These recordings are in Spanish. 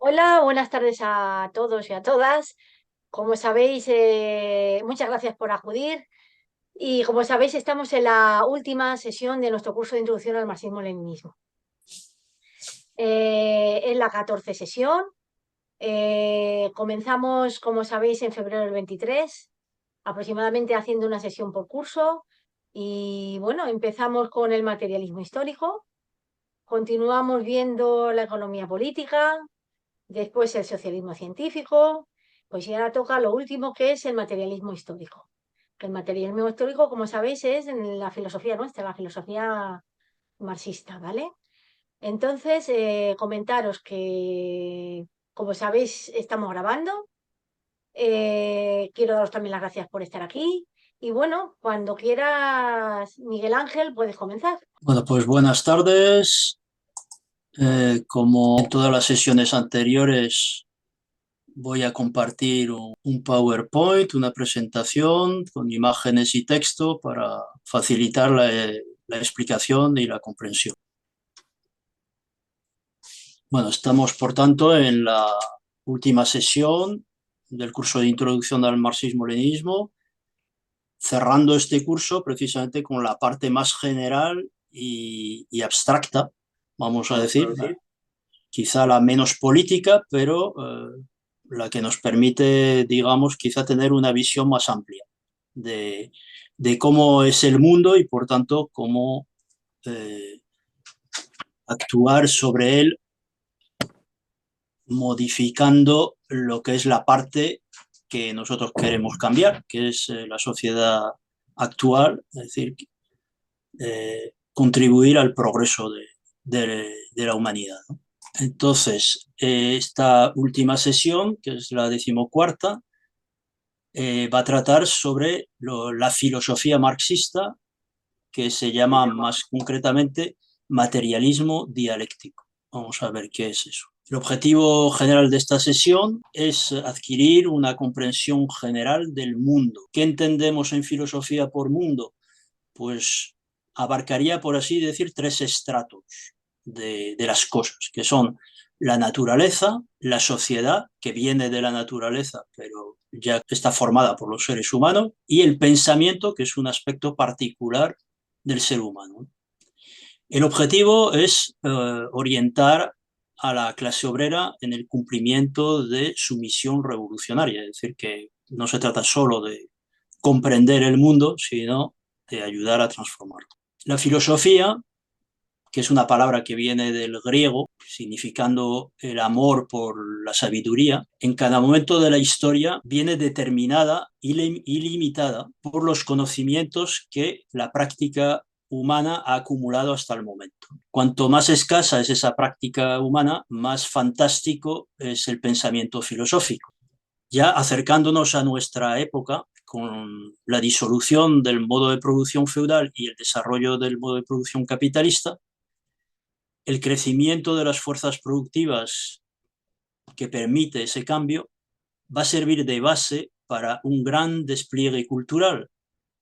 Hola, buenas tardes a todos y a todas. Como sabéis, muchas gracias por acudir. Y como sabéis, estamos en la última sesión de nuestro curso de Introducción al Marxismo-Leninismo. Es la 14 sesión. Comenzamos, como sabéis, en febrero del 23, aproximadamente haciendo una sesión por curso. Y bueno, empezamos con el materialismo histórico, continuamos viendo la economía política, después el socialismo científico, pues ya ahora toca lo último que es el materialismo histórico. Que el materialismo histórico, como sabéis, es en la filosofía nuestra, la filosofía marxista, ¿vale? Entonces, comentaros que, como sabéis, estamos grabando. Quiero daros también las gracias por estar aquí. Y bueno, cuando quieras, Miguel Ángel, puedes comenzar. Bueno, pues buenas tardes. Como en todas las sesiones anteriores, voy a compartir un PowerPoint, una presentación con imágenes y texto para facilitar la explicación y la comprensión. Bueno, estamos por tanto en la última sesión del curso de Introducción al Marxismo-Leninismo, cerrando este curso precisamente con la parte más general y abstracta, vamos a decir, quizá la menos política, pero la que nos permite, digamos, quizá tener una visión más amplia de, de cómo es el mundo y, por tanto, cómo eh, actuar sobre él modificando lo que es la parte que nosotros queremos cambiar, que es la sociedad actual, es decir, contribuir al progreso de la humanidad, ¿no? Entonces, esta última sesión, que es la decimocuarta, va a tratar sobre la filosofía marxista, que se llama más concretamente materialismo dialéctico. Vamos a ver qué es eso. El objetivo general de esta sesión es adquirir una comprensión general del mundo. ¿Qué entendemos en filosofía por mundo? Pues abarcaría, por así decir, tres estratos de las cosas, que son la naturaleza, la sociedad, que viene de la naturaleza, pero ya está formada por los seres humanos, y el pensamiento, que es un aspecto particular del ser humano. El objetivo es orientar a la clase obrera en el cumplimiento de su misión revolucionaria, es decir, que no se trata solo de comprender el mundo, sino de ayudar a transformarlo. La filosofía, que es una palabra que viene del griego, significando el amor por la sabiduría, en cada momento de la historia viene determinada y limitada por los conocimientos que la práctica humana ha acumulado hasta el momento. Cuanto más escasa es esa práctica humana, más fantástico es el pensamiento filosófico. Ya acercándonos a nuestra época, con la disolución del modo de producción feudal y el desarrollo del modo de producción capitalista, el crecimiento de las fuerzas productivas que permite ese cambio va a servir de base para un gran despliegue cultural,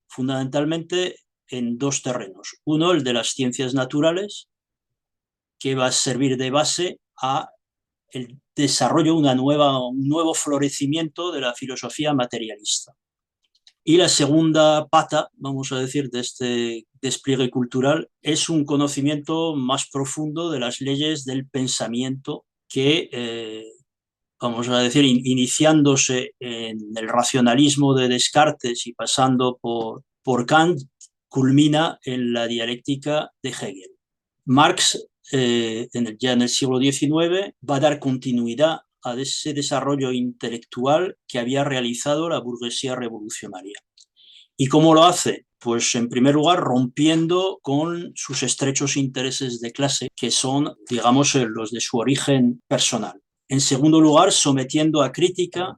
fundamentalmente en dos terrenos. Uno, el de las ciencias naturales, que va a servir de base a el desarrollo, un nuevo florecimiento de la filosofía materialista. Y la segunda pata, vamos a decir, de este despliegue cultural es un conocimiento más profundo de las leyes del pensamiento que, vamos a decir, iniciándose en el racionalismo de Descartes y pasando por Kant, culmina en la dialéctica de Hegel. Marx, ya en el siglo XIX, va a dar continuidad a ese desarrollo intelectual que había realizado la burguesía revolucionaria. ¿Y cómo lo hace? Pues en primer lugar rompiendo con sus estrechos intereses de clase, que son, digamos, los de su origen personal. En segundo lugar, sometiendo a crítica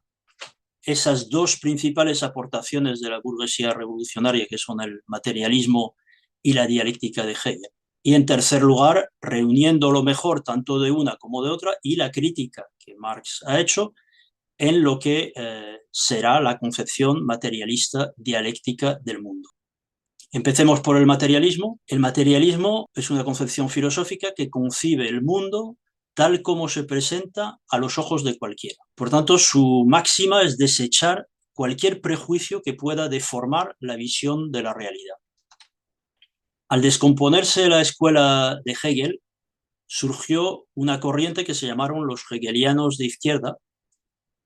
esas dos principales aportaciones de la burguesía revolucionaria, que son el materialismo y la dialéctica de Hegel. Y en tercer lugar, reuniendo lo mejor tanto de una como de otra y la crítica que Marx ha hecho en lo que será la concepción materialista dialéctica del mundo. Empecemos por el materialismo. El materialismo es una concepción filosófica que concibe el mundo tal como se presenta a los ojos de cualquiera. Por tanto, su máxima es desechar cualquier prejuicio que pueda deformar la visión de la realidad. Al descomponerse la escuela de Hegel, surgió una corriente que se llamaron los hegelianos de izquierda,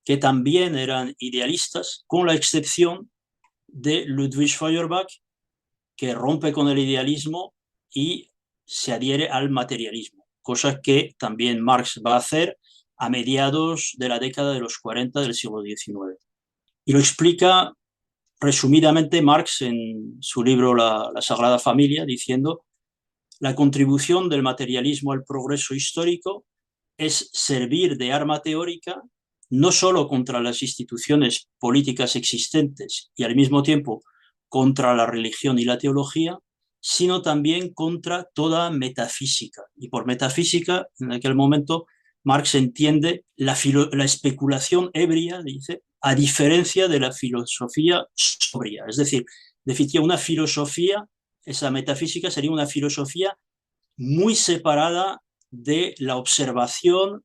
que también eran idealistas, con la excepción de Ludwig Feuerbach, que rompe con el idealismo y se adhiere al materialismo, cosa que también Marx va a hacer a mediados de la década de los 40 del siglo XIX. Y lo explica resumidamente Marx en su libro La Sagrada Familia, diciendo: la contribución del materialismo al progreso histórico es servir de arma teórica no solo contra las instituciones políticas existentes y al mismo tiempo contra la religión y la teología, sino también contra toda metafísica. Y por metafísica, en aquel momento, Marx entiende la especulación ebria, dice, a diferencia de la filosofía sobria. Es decir, definiría una filosofía, esa metafísica sería una filosofía muy separada de la observación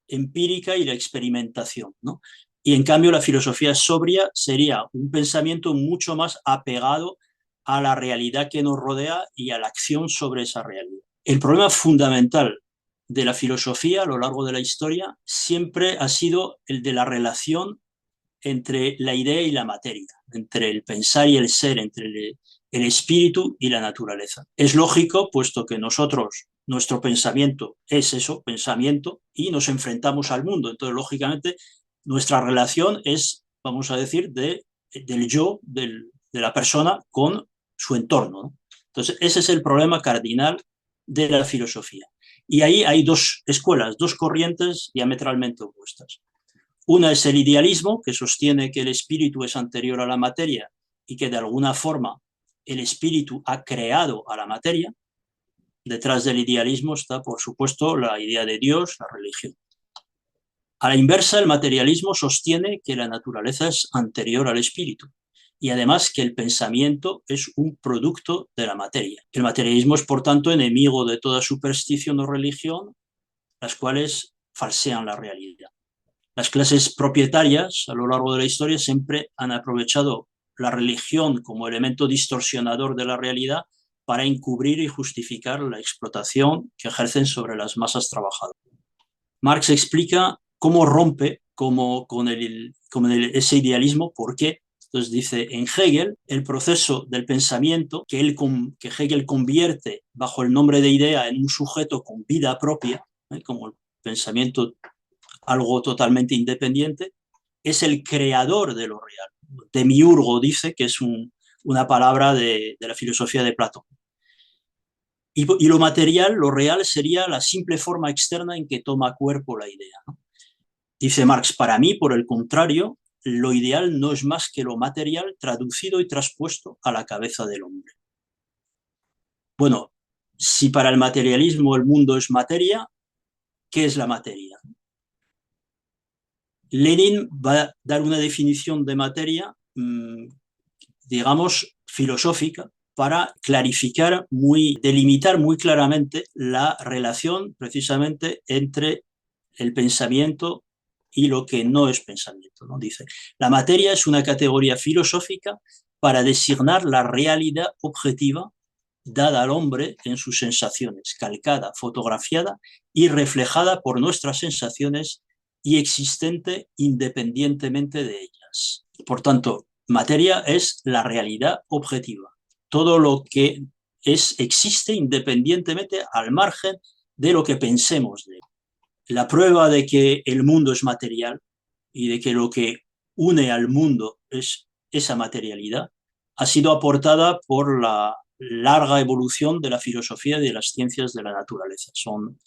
empírica y la experimentación, ¿no? Y en cambio la filosofía sobria sería un pensamiento mucho más apegado a la realidad que nos rodea y a la acción sobre esa realidad. El problema fundamental de la filosofía a lo largo de la historia siempre ha sido el de la relación entre la idea y la materia, entre el pensar y el ser, entre el espíritu y la naturaleza. Es lógico, puesto que nosotros, nuestro pensamiento es eso, pensamiento, y nos enfrentamos al mundo. Entonces, lógicamente, nuestra relación es, vamos a decir, del yo, de la persona con su entorno, ¿no? Entonces, ese es el problema cardinal de la filosofía. Y ahí hay dos escuelas, dos corrientes diametralmente opuestas. Una es el idealismo, que sostiene que el espíritu es anterior a la materia y que de alguna forma el espíritu ha creado a la materia. Detrás del idealismo está, por supuesto, la idea de Dios, la religión. A la inversa, el materialismo sostiene que la naturaleza es anterior al espíritu y además que el pensamiento es un producto de la materia. El materialismo es, por tanto, enemigo de toda superstición o religión, las cuales falsean la realidad. Las clases propietarias a lo largo de la historia siempre han aprovechado la religión como elemento distorsionador de la realidad para encubrir y justificar la explotación que ejercen sobre las masas trabajadoras. Marx explica cómo rompe con ese idealismo, por qué. Entonces dice, en Hegel, el proceso del pensamiento que Hegel convierte bajo el nombre de idea en un sujeto con vida propia, como el pensamiento algo totalmente independiente, es el creador de lo real. Demiurgo dice que es una palabra de la filosofía de Platón. Y lo material, lo real, sería la simple forma externa en que toma cuerpo la idea, ¿no? Dice Marx, para mí, por el contrario, lo ideal no es más que lo material traducido y traspuesto a la cabeza del hombre. Bueno, si para el materialismo el mundo es materia, ¿qué es la materia? Lenin va a dar una definición de materia, digamos, filosófica, para clarificar, delimitar muy claramente la relación precisamente entre el pensamiento y lo que no es pensamiento, ¿no? Dice, la materia es una categoría filosófica para designar la realidad objetiva dada al hombre en sus sensaciones, calcada, fotografiada y reflejada por nuestras sensaciones y existente independientemente de ellas. Por tanto, materia es la realidad objetiva. Todo lo que existe independientemente al margen de lo que pensemos de él. La prueba de que el mundo es material y de que lo que une al mundo es esa materialidad ha sido aportada por la larga evolución de la filosofía y de las ciencias de la naturaleza. Son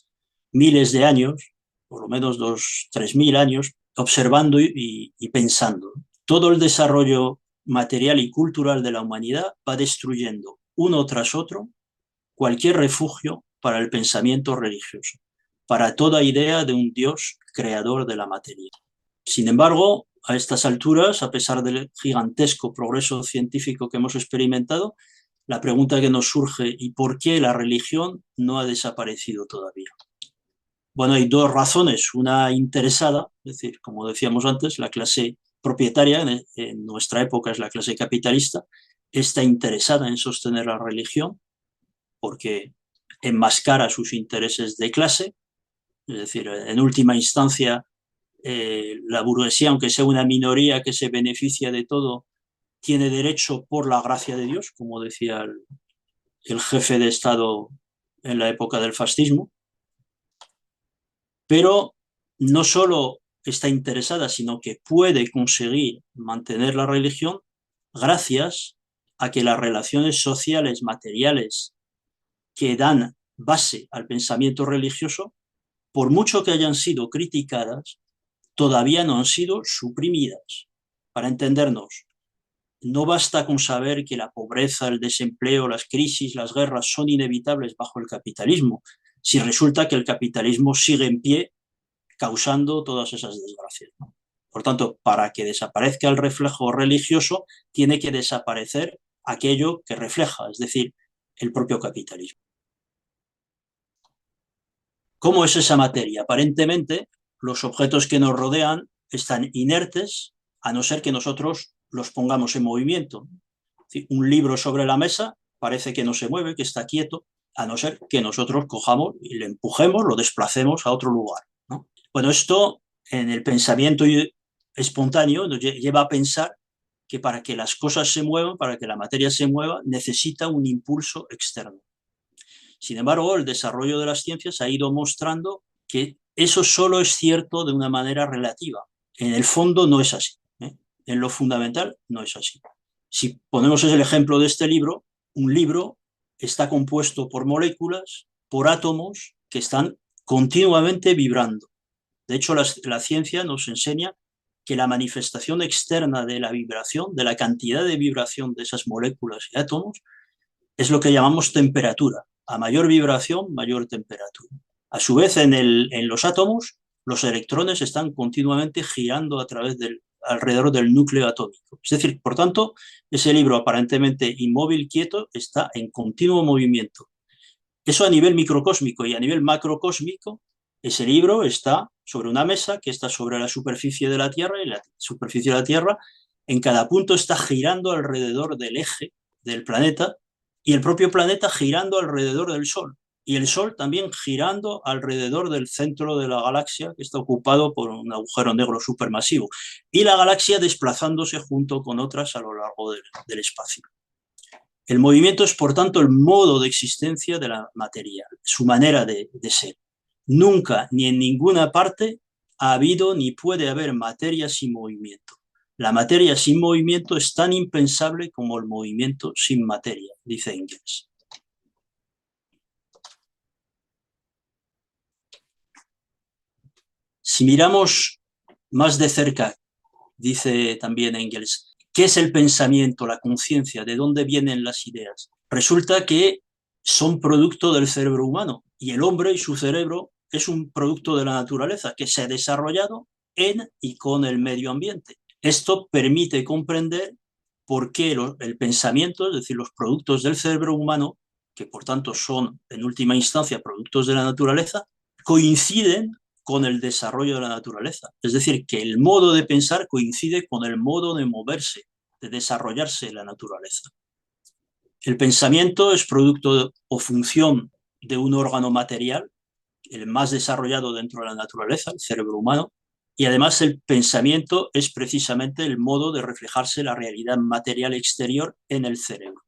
miles de años, por lo menos 3.000 años, observando y pensando. Todo el desarrollo material y cultural de la humanidad va destruyendo uno tras otro cualquier refugio para el pensamiento religioso, para toda idea de un Dios creador de la materia. Sin embargo, a estas alturas, a pesar del gigantesco progreso científico que hemos experimentado, la pregunta que nos surge, ¿y por qué la religión no ha desaparecido todavía? Bueno, hay dos razones. Una interesada, es decir, como decíamos antes, la clase propietaria en nuestra época es la clase capitalista, está interesada en sostener la religión porque enmascara sus intereses de clase, es decir, en última instancia, la burguesía, aunque sea una minoría que se beneficia de todo, tiene derecho por la gracia de Dios, como decía el jefe de Estado en la época del fascismo, pero no solo está interesada, sino que puede conseguir mantener la religión gracias a que las relaciones sociales, materiales, que dan base al pensamiento religioso, por mucho que hayan sido criticadas, todavía no han sido suprimidas. Para entendernos, no basta con saber que la pobreza, el desempleo, las crisis, las guerras son inevitables bajo el capitalismo, si resulta que el capitalismo sigue en pie causando todas esas desgracias, ¿no? Por tanto, para que desaparezca el reflejo religioso, tiene que desaparecer aquello que refleja, es decir, el propio capitalismo. ¿Cómo es esa materia? Aparentemente, los objetos que nos rodean están inertes, a no ser que nosotros los pongamos en movimiento. Un libro sobre la mesa parece que no se mueve, que está quieto, a no ser que nosotros cojamos y le empujemos, lo desplacemos a otro lugar, ¿no? Bueno, esto en el pensamiento espontáneo nos lleva a pensar que para que las cosas se muevan, para que la materia se mueva, necesita un impulso externo. Sin embargo, el desarrollo de las ciencias ha ido mostrando que eso solo es cierto de una manera relativa. En el fondo no es así, ¿eh? En lo fundamental no es así. Si ponemos el ejemplo de este libro, un libro está compuesto por moléculas, por átomos que están continuamente vibrando. De hecho, la ciencia nos enseña que la manifestación externa de la vibración, de la cantidad de vibración de esas moléculas y átomos, es lo que llamamos temperatura. A mayor vibración, mayor temperatura. A su vez, en los átomos, los electrones están continuamente girando alrededor del núcleo atómico. Es decir, por tanto, ese libro aparentemente inmóvil, quieto, está en continuo movimiento. Eso a nivel microcósmico, y a nivel macrocósmico, ese libro está sobre una mesa que está sobre la superficie de la Tierra, y la superficie de la Tierra en cada punto está girando alrededor del eje del planeta, y el propio planeta girando alrededor del Sol, y el Sol también girando alrededor del centro de la galaxia, que está ocupado por un agujero negro supermasivo, y la galaxia desplazándose junto con otras a lo largo del espacio. El movimiento es, por tanto, el modo de existencia de la materia, su manera de ser. Nunca ni en ninguna parte ha habido ni puede haber materia sin movimiento. La materia sin movimiento es tan impensable como el movimiento sin materia, dice Engels. Si miramos más de cerca, dice también Engels, ¿qué es el pensamiento, la conciencia? ¿De dónde vienen las ideas? Resulta que son producto del cerebro humano, y el hombre y su cerebro es un producto de la naturaleza que se ha desarrollado en y con el medio ambiente. Esto permite comprender por qué el pensamiento, es decir, los productos del cerebro humano, que por tanto son en última instancia productos de la naturaleza, coinciden con el desarrollo de la naturaleza. Es decir, que el modo de pensar coincide con el modo de moverse, de desarrollarse en la naturaleza. El pensamiento es producto o función de un órgano material, el más desarrollado dentro de la naturaleza, el cerebro humano, y además el pensamiento es precisamente el modo de reflejarse la realidad material exterior en el cerebro.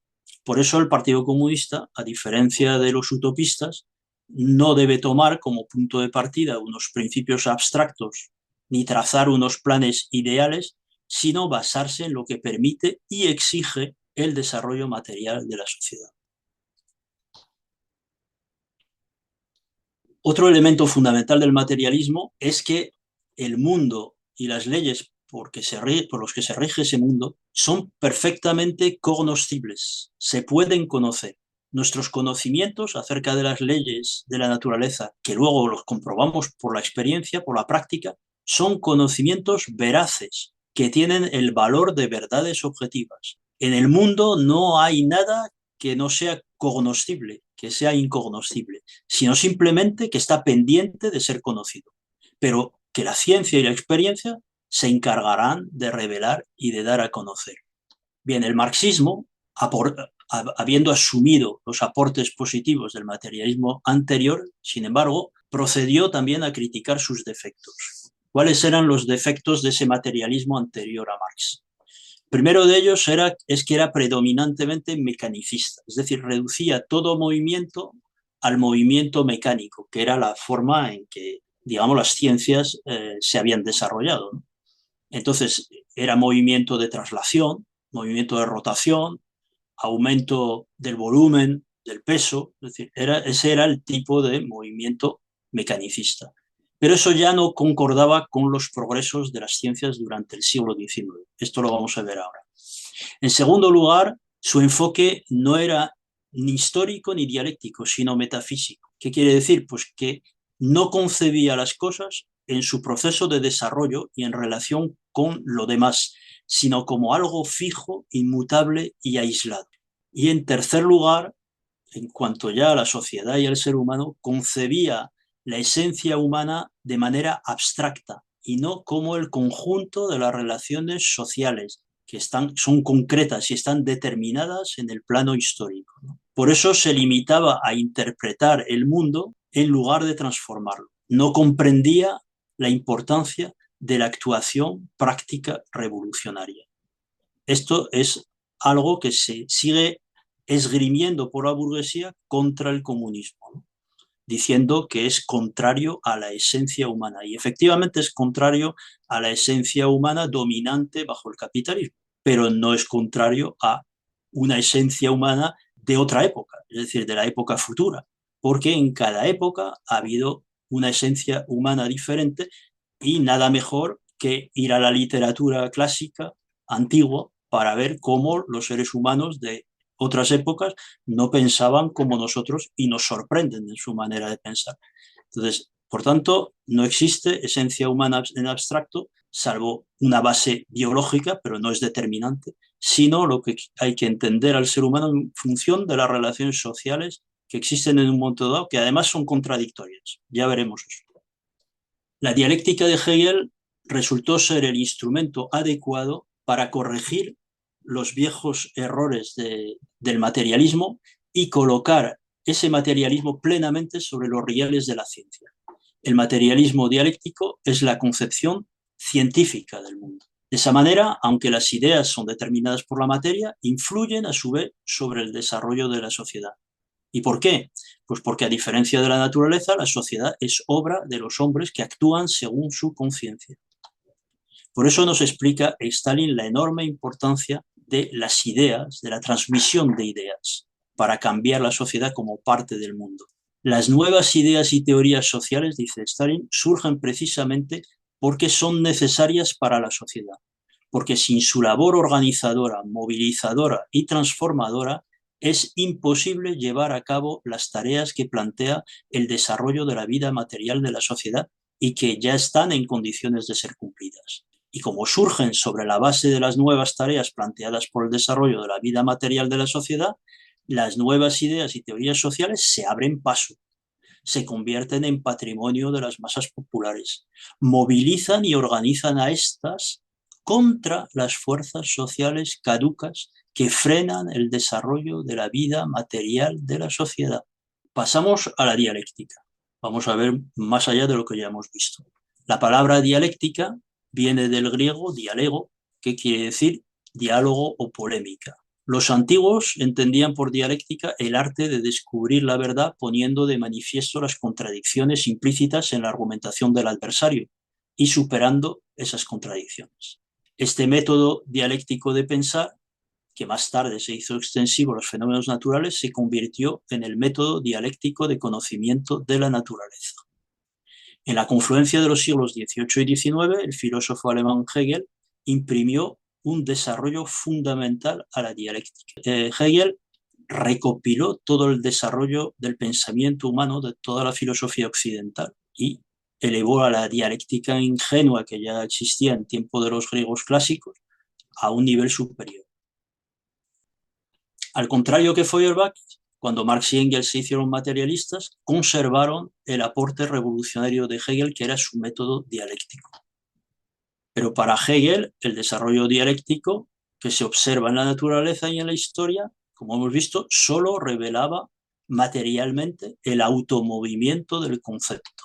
Por eso el Partido Comunista, a diferencia de los utopistas, no debe tomar como punto de partida unos principios abstractos ni trazar unos planes ideales, sino basarse en lo que permite y exige el desarrollo material de la sociedad. Otro elemento fundamental del materialismo es que el mundo y las leyes por los que se rige ese mundo son perfectamente cognoscibles, se pueden conocer. Nuestros conocimientos acerca de las leyes de la naturaleza, que luego los comprobamos por la experiencia, por la práctica, son conocimientos veraces, que tienen el valor de verdades objetivas. En el mundo no hay nada que no sea cognoscible, que sea incognoscible, sino simplemente que está pendiente de ser conocido, pero que la ciencia y la experiencia se encargarán de revelar y de dar a conocer. Bien, el marxismo, habiendo asumido los aportes positivos del materialismo anterior, sin embargo, procedió también a criticar sus defectos. ¿Cuáles eran los defectos de ese materialismo anterior a Marx? Primero de ellos es que era predominantemente mecanicista, es decir, reducía todo movimiento al movimiento mecánico, que era la forma en que, digamos, las ciencias se habían desarrollado, ¿no? Entonces, era movimiento de traslación, movimiento de rotación, aumento del volumen, del peso, es decir, ese era el tipo de movimiento mecanicista. Pero eso ya no concordaba con los progresos de las ciencias durante el siglo XIX. Esto lo vamos a ver ahora. En segundo lugar, su enfoque no era ni histórico ni dialéctico, sino metafísico. ¿Qué quiere decir? Pues que no concebía las cosas en su proceso de desarrollo y en relación con lo demás, sino como algo fijo, inmutable y aislado. Y en tercer lugar, en cuanto ya a la sociedad y al ser humano, concebía la esencia humana de manera abstracta y no como el conjunto de las relaciones sociales que son concretas y están determinadas en el plano histórico, ¿no? Por eso se limitaba a interpretar el mundo en lugar de transformarlo. No comprendía la importancia de la actuación práctica revolucionaria. Esto es algo que se sigue esgrimiendo por la burguesía contra el comunismo, ¿no? Diciendo que es contrario a la esencia humana. Y efectivamente es contrario a la esencia humana dominante bajo el capitalismo, pero no es contrario a una esencia humana de otra época, es decir, de la época futura, porque en cada época ha habido una esencia humana diferente y nada mejor que ir a la literatura clásica antigua para ver cómo los seres humanos de otras épocas no pensaban como nosotros y nos sorprenden en su manera de pensar. Entonces, por tanto, no existe esencia humana en abstracto, salvo una base biológica, pero no es determinante, sino lo que hay que entender al ser humano en función de las relaciones sociales que existen en un momento dado, que además son contradictorias. Ya veremos eso. La dialéctica de Hegel resultó ser el instrumento adecuado para corregir los viejos errores del materialismo y colocar ese materialismo plenamente sobre los rieles de la ciencia. El materialismo dialéctico es la concepción científica del mundo. De esa manera, aunque las ideas son determinadas por la materia, influyen a su vez sobre el desarrollo de la sociedad. ¿Y por qué? Pues porque a diferencia de la naturaleza, la sociedad es obra de los hombres que actúan según su conciencia. Por eso nos explica Stalin la enorme importancia de las ideas, de la transmisión de ideas, para cambiar la sociedad como parte del mundo. Las nuevas ideas y teorías sociales, dice Stalin, surgen precisamente porque son necesarias para la sociedad, porque sin su labor organizadora, movilizadora y transformadora, es imposible llevar a cabo las tareas que plantea el desarrollo de la vida material de la sociedad y que ya están en condiciones de ser cumplidas. Y como surgen sobre la base de las nuevas tareas planteadas por el desarrollo de la vida material de la sociedad, las nuevas ideas y teorías sociales se abren paso, se convierten en patrimonio de las masas populares, movilizan y organizan a estas contra las fuerzas sociales caducas que frenan el desarrollo de la vida material de la sociedad. Pasamos a la dialéctica. Vamos a ver más allá de lo que ya hemos visto. La palabra dialéctica viene del griego dialego, que quiere decir diálogo o polémica. Los antiguos entendían por dialéctica el arte de descubrir la verdad poniendo de manifiesto las contradicciones implícitas en la argumentación del adversario y superando esas contradicciones. Este método dialéctico de pensar, que más tarde se hizo extensivo a los fenómenos naturales, se convirtió en el método dialéctico de conocimiento de la naturaleza. En la confluencia de los siglos XVIII y XIX, el filósofo alemán Hegel imprimió un desarrollo fundamental a la dialéctica. Hegel recopiló todo el desarrollo del pensamiento humano de toda la filosofía occidental y elevó a la dialéctica ingenua que ya existía en tiempo de los griegos clásicos a un nivel superior. Al contrario que Feuerbach, cuando Marx y Engels se hicieron materialistas, conservaron el aporte revolucionario de Hegel, que era su método dialéctico. Pero para Hegel, el desarrollo dialéctico que se observa en la naturaleza y en la historia, como hemos visto, solo revelaba materialmente el automovimiento del concepto.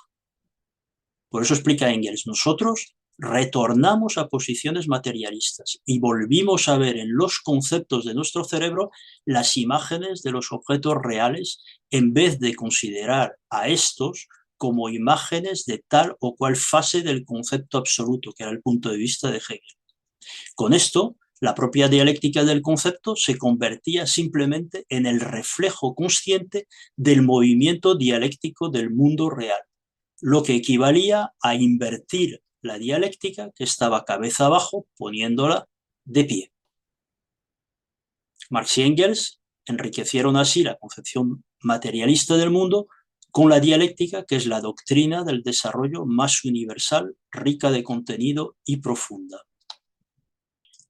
Por eso explica Engels, nosotros retornamos a posiciones materialistas y volvimos a ver en los conceptos de nuestro cerebro las imágenes de los objetos reales en vez de considerar a estos como imágenes de tal o cual fase del concepto absoluto, que era el punto de vista de Hegel. Con esto, la propia dialéctica del concepto se convertía simplemente en el reflejo consciente del movimiento dialéctico del mundo real, lo que equivalía a invertir la dialéctica que estaba cabeza abajo, poniéndola de pie. Marx y Engels enriquecieron así la concepción materialista del mundo con la dialéctica, que es la doctrina del desarrollo más universal, rica de contenido y profunda.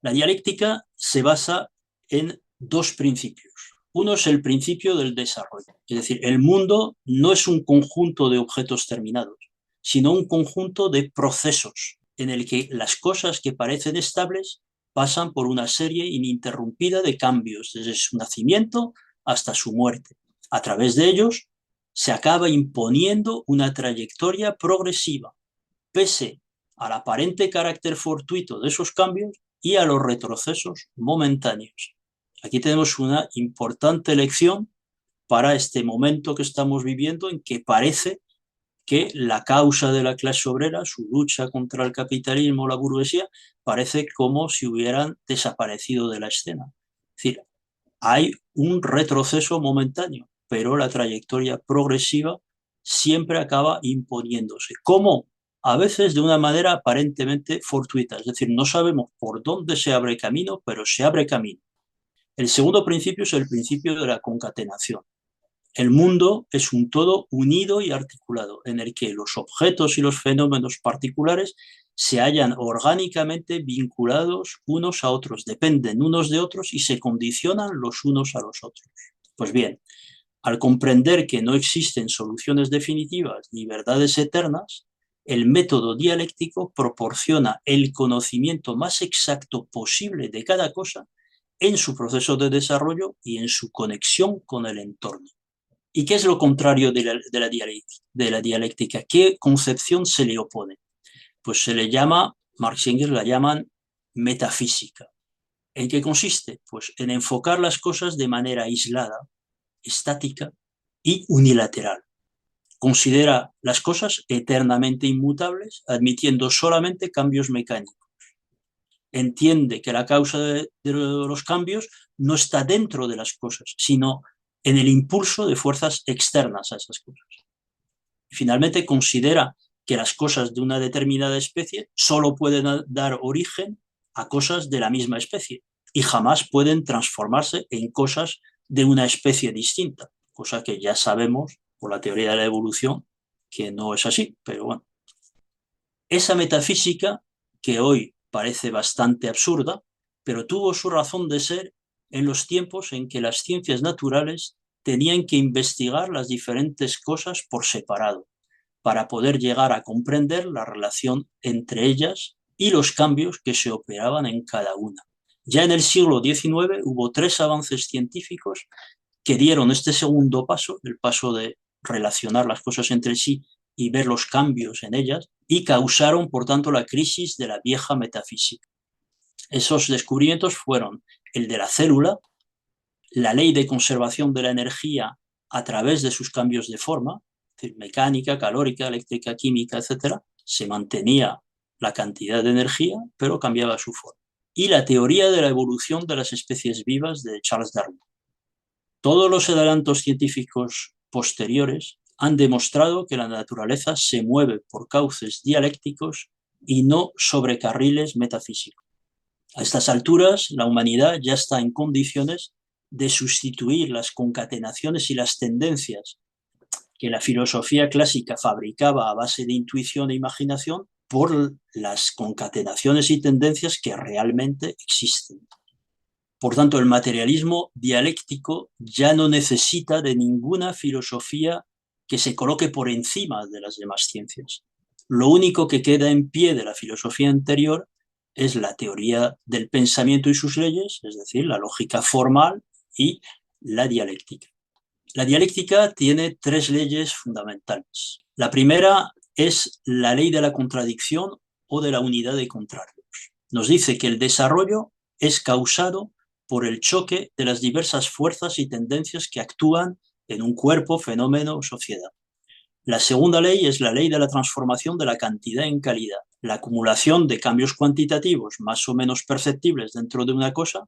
La dialéctica se basa en dos principios. Uno es el principio del desarrollo, es decir, el mundo no es un conjunto de objetos terminados, sino un conjunto de procesos en el que las cosas que parecen estables pasan por una serie ininterrumpida de cambios desde su nacimiento hasta su muerte. A través de ellos se acaba imponiendo una trayectoria progresiva, pese al aparente carácter fortuito de esos cambios y a los retrocesos momentáneos. Aquí tenemos una importante lección para este momento que estamos viviendo, en que parece que la causa de la clase obrera, su lucha contra el capitalismo, la burguesía, parece como si hubieran desaparecido de la escena. Es decir, hay un retroceso momentáneo, pero la trayectoria progresiva siempre acaba imponiéndose. ¿Cómo? A veces de una manera aparentemente fortuita, es decir, no sabemos por dónde se abre camino, pero se abre camino. El segundo principio es el principio de la concatenación. El mundo es un todo unido y articulado, en el que los objetos y los fenómenos particulares se hallan orgánicamente vinculados unos a otros, dependen unos de otros y se condicionan los unos a los otros. Pues bien, al comprender que no existen soluciones definitivas ni verdades eternas, el método dialéctico proporciona el conocimiento más exacto posible de cada cosa en su proceso de desarrollo y en su conexión con el entorno. ¿Y qué es lo contrario de la dialéctica? ¿Qué concepción se le opone? Pues se le llama, Marx y Engels la llaman metafísica. ¿En qué consiste? Pues en enfocar las cosas de manera aislada, estática y unilateral. Considera las cosas eternamente inmutables, admitiendo solamente cambios mecánicos. Entiende que la causa de los cambios no está dentro de las cosas, sino en el impulso de fuerzas externas a esas cosas. Finalmente, considera que las cosas de una determinada especie solo pueden dar origen a cosas de la misma especie y jamás pueden transformarse en cosas de una especie distinta, cosa que ya sabemos por la teoría de la evolución que no es así, pero bueno. Esa metafísica, que hoy parece bastante absurda, pero tuvo su razón de ser en los tiempos en que las ciencias naturales tenían que investigar las diferentes cosas por separado, para poder llegar a comprender la relación entre ellas y los cambios que se operaban en cada una. Ya en el siglo XIX hubo 3 avances científicos que dieron este segundo paso, el paso de relacionar las cosas entre sí y ver los cambios en ellas, y causaron, por tanto, la crisis de la vieja metafísica. Esos descubrimientos fueron el de la célula, la ley de conservación de la energía a través de sus cambios de forma, es decir, mecánica, calórica, eléctrica, química, etc., se mantenía la cantidad de energía, pero cambiaba su forma. Y la teoría de la evolución de las especies vivas de Charles Darwin. Todos los adelantos científicos posteriores han demostrado que la naturaleza se mueve por cauces dialécticos y no sobre carriles metafísicos. A estas alturas, la humanidad ya está en condiciones de sustituir las concatenaciones y las tendencias que la filosofía clásica fabricaba a base de intuición e imaginación por las concatenaciones y tendencias que realmente existen. Por tanto, el materialismo dialéctico ya no necesita de ninguna filosofía que se coloque por encima de las demás ciencias. Lo único que queda en pie de la filosofía anterior es la teoría del pensamiento y sus leyes, es decir, la lógica formal y la dialéctica. La dialéctica tiene tres leyes fundamentales. La primera es la ley de la contradicción o de la unidad de contrarios. Nos dice que el desarrollo es causado por el choque de las diversas fuerzas y tendencias que actúan en un cuerpo, fenómeno o sociedad. La segunda ley es la ley de la transformación de la cantidad en calidad. La acumulación de cambios cuantitativos más o menos perceptibles dentro de una cosa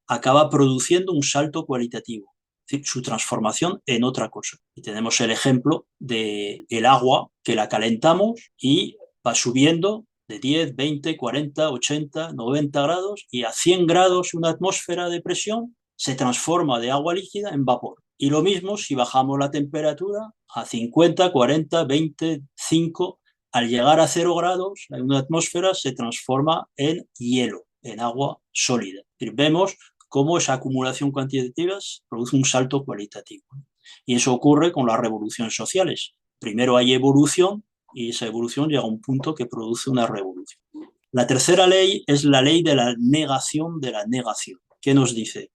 acaba produciendo un salto cualitativo, es decir, su transformación en otra cosa. Y tenemos el ejemplo del agua, que la calentamos y va subiendo de 10, 20, 40, 80, 90 grados y a 100 grados una atmósfera de presión se transforma de agua líquida en vapor. Y lo mismo si bajamos la temperatura a 50, 40, 20, 5, al llegar a 0 grados, una atmósfera se transforma en hielo, en agua sólida. Vemos cómo esa acumulación cuantitativa produce un salto cualitativo. Y eso ocurre con las revoluciones sociales. Primero hay evolución y esa evolución llega a un punto que produce una revolución. La tercera ley es la ley de la negación de la negación. ¿Qué nos dice?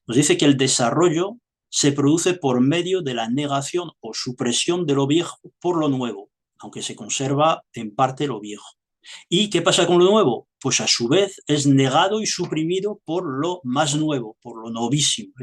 Nos dice que el desarrollo se produce por medio de la negación o supresión de lo viejo por lo nuevo, aunque se conserva en parte lo viejo. ¿Y qué pasa con lo nuevo? Pues a su vez es negado y suprimido por lo más nuevo, por lo novísimo.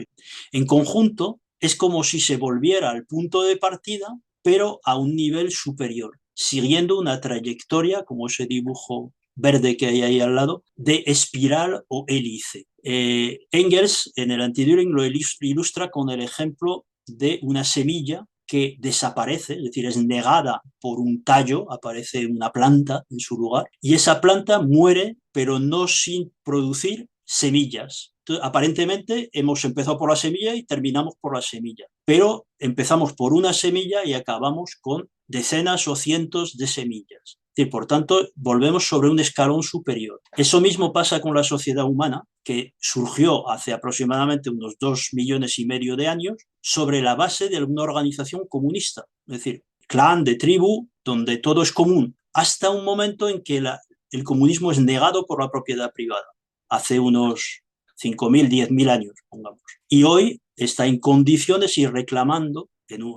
En conjunto, es como si se volviera al punto de partida, pero a un nivel superior, siguiendo una trayectoria, como ese dibujo verde que hay ahí al lado, de espiral o hélice. Engels en el Anti-Düring lo ilustra con el ejemplo de una semilla que desaparece, es decir, es negada por un tallo, aparece una planta en su lugar, y esa planta muere, pero no sin producir semillas. Entonces, aparentemente hemos empezado por la semilla y terminamos por la semilla, pero empezamos por una semilla y acabamos con decenas o cientos de semillas. Y por tanto, volvemos sobre un escalón superior. Eso mismo pasa con la sociedad humana, que surgió hace aproximadamente unos 2,5 millones de años sobre la base de una organización comunista, es decir, clan, de tribu, donde todo es común, hasta un momento en que el comunismo es negado por la propiedad privada, hace unos 5.000, 10.000 años, pongamos. Y hoy está en condiciones y reclamando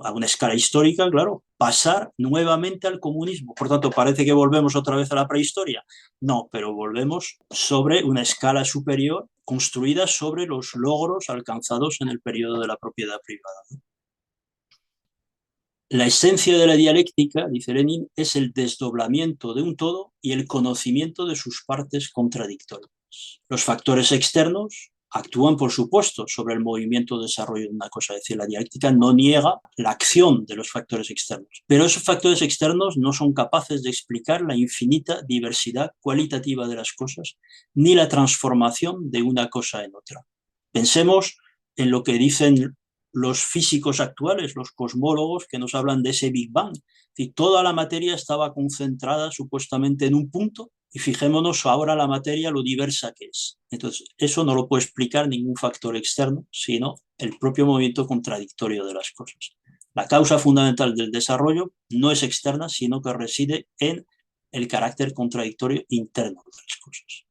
a una escala histórica, claro, pasar nuevamente al comunismo. Por tanto, parece que volvemos otra vez a la prehistoria. No, pero volvemos sobre una escala superior construida sobre los logros alcanzados en el periodo de la propiedad privada. La esencia de la dialéctica, dice Lenin, es el desdoblamiento de un todo y el conocimiento de sus partes contradictorias. Los factores externos actúan, por supuesto, sobre el movimiento de desarrollo de una cosa. Es decir, la dialéctica no niega la acción de los factores externos, pero esos factores externos no son capaces de explicar la infinita diversidad cualitativa de las cosas, ni la transformación de una cosa en otra. Pensemos en lo que dicen los físicos actuales, los cosmólogos que nos hablan de ese Big Bang. Y toda la materia estaba concentrada supuestamente en un punto y fijémonos ahora la materia lo diversa que es. Entonces, eso no lo puede explicar ningún factor externo, sino el propio movimiento contradictorio de las cosas. La causa fundamental del desarrollo no es externa, sino que reside en el carácter contradictorio interno de las cosas.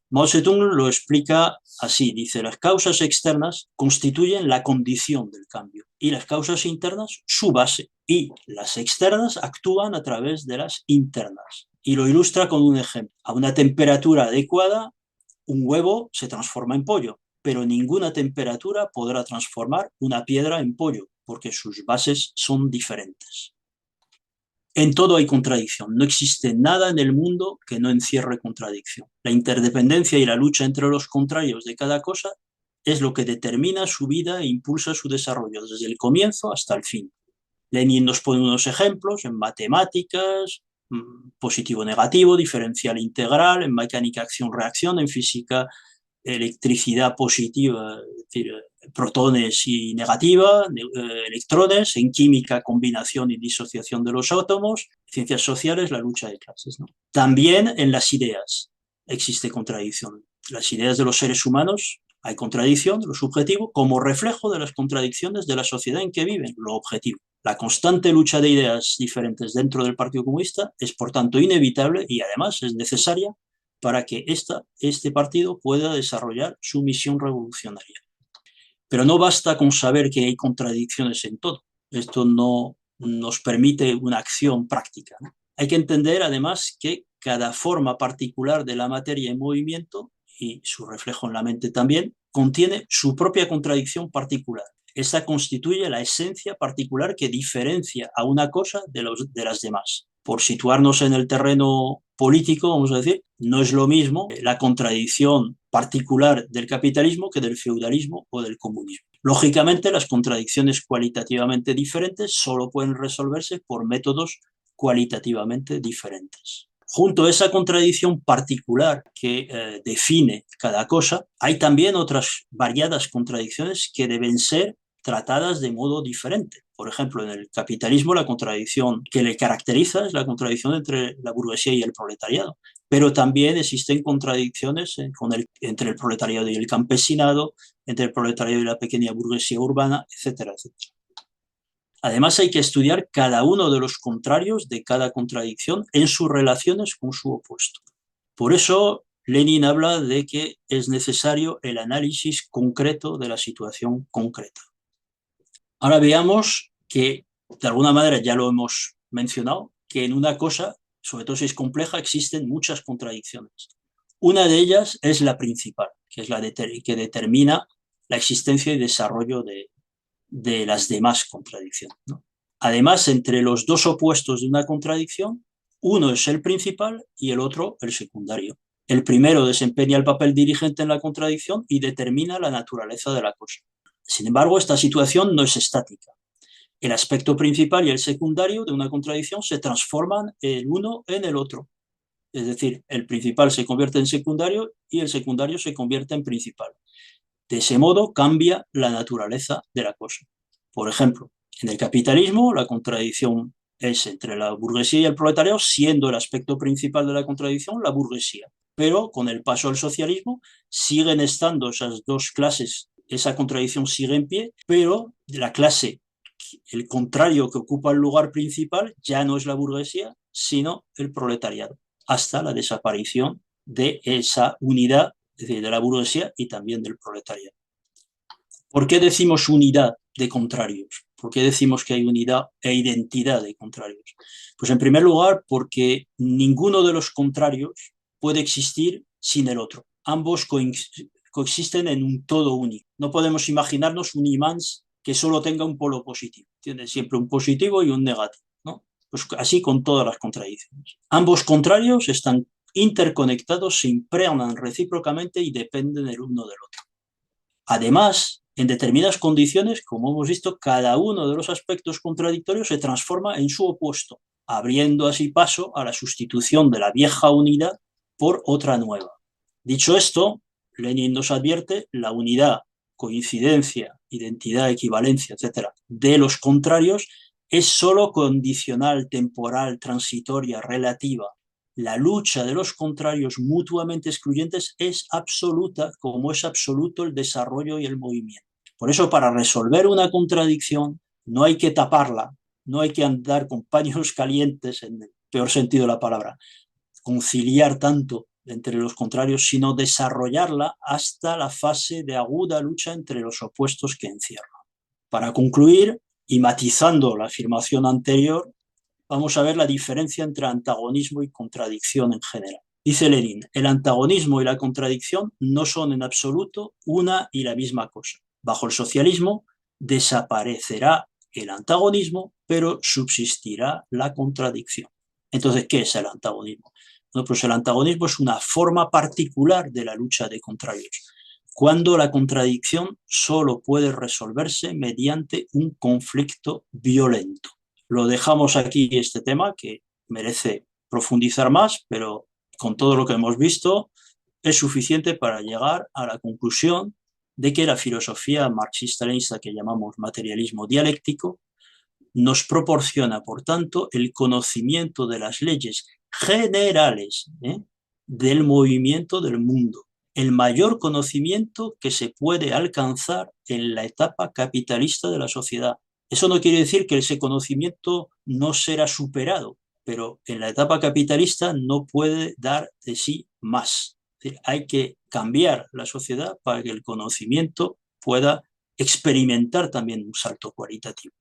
Mao Zedong lo explica así, dice, las causas externas constituyen la condición del cambio y las causas internas su base y las externas actúan a través de las internas. Y lo ilustra con un ejemplo. A una temperatura adecuada, un huevo se transforma en pollo, pero ninguna temperatura podrá transformar una piedra en pollo, porque sus bases son diferentes. En todo hay contradicción, no existe nada en el mundo que no encierre contradicción. La interdependencia y la lucha entre los contrarios de cada cosa es lo que determina su vida e impulsa su desarrollo desde el comienzo hasta el fin. Lenin nos pone unos ejemplos en matemáticas, positivo-negativo, diferencial integral, en mecánica acción-reacción, en física electricidad positiva, es decir, protones y negativa, electrones, en química combinación y disociación de los átomos, ciencias sociales, la lucha de clases, ¿no? También en las ideas existe contradicción. Las ideas de los seres humanos Hay contradicción, lo subjetivo, como reflejo de las contradicciones de la sociedad en que viven, lo objetivo. La constante lucha de ideas diferentes dentro del Partido Comunista es, por tanto, inevitable y, además, es necesaria para que este partido pueda desarrollar su misión revolucionaria. Pero no basta con saber que hay contradicciones en todo. Esto no nos permite una acción práctica, ¿no? Hay que entender, además, que cada forma particular de la materia en movimiento, y su reflejo en la mente también, contiene su propia contradicción particular. Esta constituye la esencia particular que diferencia a una cosa de las demás. Por situarnos en el terreno político, vamos a decir, no es lo mismo la contradicción particular del capitalismo que del feudalismo o del comunismo. Lógicamente, las contradicciones cualitativamente diferentes solo pueden resolverse por métodos cualitativamente diferentes. Junto a esa contradicción particular que define cada cosa, hay también otras variadas contradicciones que deben ser tratadas de modo diferente. Por ejemplo, en el capitalismo la contradicción que le caracteriza es la contradicción entre la burguesía y el proletariado, pero también existen contradicciones entre el proletariado y el campesinado, entre el proletariado y la pequeña burguesía urbana, etcétera, etcétera. Además, hay que estudiar cada uno de los contrarios de cada contradicción en sus relaciones con su opuesto. Por eso, Lenin habla de que es necesario el análisis concreto de la situación concreta. Ahora veamos que, de alguna manera ya lo hemos mencionado, que en una cosa, sobre todo si es compleja, existen muchas contradicciones. Una de ellas es la principal, que es la que determina la existencia y desarrollo de las demás contradicciones, ¿no? Además, entre los dos opuestos de una contradicción, uno es el principal y el otro el secundario. El primero desempeña el papel dirigente en la contradicción y determina la naturaleza de la cosa. Sin embargo, esta situación no es estática. El aspecto principal y el secundario de una contradicción se transforman el uno en el otro. Es decir, el principal se convierte en secundario y el secundario se convierte en principal. De ese modo cambia la naturaleza de la cosa. Por ejemplo, en el capitalismo la contradicción es entre la burguesía y el proletariado, siendo el aspecto principal de la contradicción la burguesía. Pero con el paso al socialismo siguen estando esas dos clases, esa contradicción sigue en pie, pero la clase, el contrario que ocupa el lugar principal, ya no es la burguesía, sino el proletariado, hasta la desaparición de esa unidad, es decir, de la burguesía y también del proletariado. ¿Por qué decimos unidad de contrarios? ¿Por qué decimos que hay unidad e identidad de contrarios? Pues en primer lugar porque ninguno de los contrarios puede existir sin el otro. Ambos coexisten en un todo único. No podemos imaginarnos un imán que solo tenga un polo positivo. Tiene siempre un positivo y un negativo, ¿no? Pues así con todas las contradicciones. Ambos contrarios están interconectados, se impregnan recíprocamente y dependen el uno del otro. Además, en determinadas condiciones, como hemos visto, cada uno de los aspectos contradictorios se transforma en su opuesto, abriendo así paso a la sustitución de la vieja unidad por otra nueva. Dicho esto, Lenin nos advierte la unidad, coincidencia, identidad, equivalencia, etcétera, de los contrarios es sólo condicional, temporal, transitoria, relativa. La lucha de los contrarios mutuamente excluyentes es absoluta, como es absoluto el desarrollo y el movimiento. Por eso, para resolver una contradicción, no hay que taparla, no hay que andar con paños calientes, en el peor sentido de la palabra, conciliar tanto entre los contrarios, sino desarrollarla hasta la fase de aguda lucha entre los opuestos que encierra. Para concluir, y matizando la afirmación anterior, vamos a ver la diferencia entre antagonismo y contradicción en general. Dice Lenin, el antagonismo y la contradicción no son en absoluto una y la misma cosa. Bajo el socialismo desaparecerá el antagonismo, pero subsistirá la contradicción. Entonces, ¿qué es el antagonismo? Bueno, pues el antagonismo es una forma particular de la lucha de contrarios, cuando la contradicción solo puede resolverse mediante un conflicto violento. Lo dejamos aquí, este tema, que merece profundizar más, pero con todo lo que hemos visto es suficiente para llegar a la conclusión de que la filosofía marxista-leninista que llamamos materialismo dialéctico nos proporciona, por tanto, el conocimiento de las leyes generales del movimiento del mundo, el mayor conocimiento que se puede alcanzar en la etapa capitalista de la sociedad. Eso no quiere decir que ese conocimiento no será superado, pero en la etapa capitalista no puede dar de sí más. Es decir, hay que cambiar la sociedad para que el conocimiento pueda experimentar también un salto cualitativo.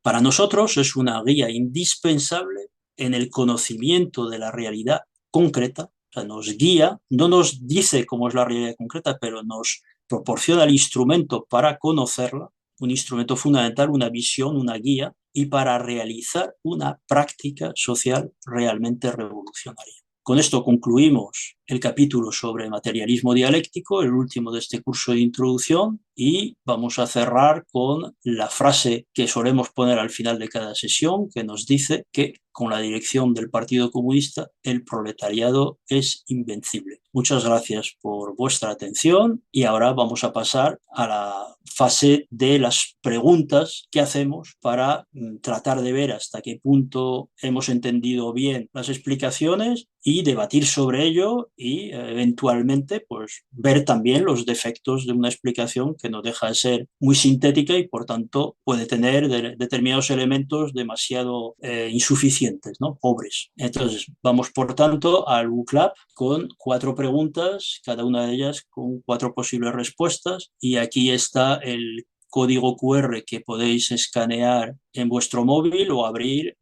Para nosotros es una guía indispensable en el conocimiento de la realidad concreta, o sea, nos guía, no nos dice cómo es la realidad concreta, pero nos proporciona el instrumento para conocerla, un instrumento fundamental, una visión, una guía, y para realizar una práctica social realmente revolucionaria. Con esto concluimos el capítulo sobre materialismo dialéctico, el último de este curso de introducción, y vamos a cerrar con la frase que solemos poner al final de cada sesión, que nos dice que con la dirección del Partido Comunista el proletariado es invencible. Muchas gracias por vuestra atención y ahora vamos a pasar a la fase de las preguntas que hacemos para tratar de ver hasta qué punto hemos entendido bien las explicaciones y debatir sobre ello y eventualmente pues ver también los defectos de una explicación que no deja de ser muy sintética y por tanto puede tener determinados elementos demasiado insuficientes, ¿no? Pobres. Entonces vamos por tanto al WooClub con 4 preguntas, cada una de ellas con 4 posibles respuestas y aquí está el código QR que podéis escanear en vuestro móvil o abrir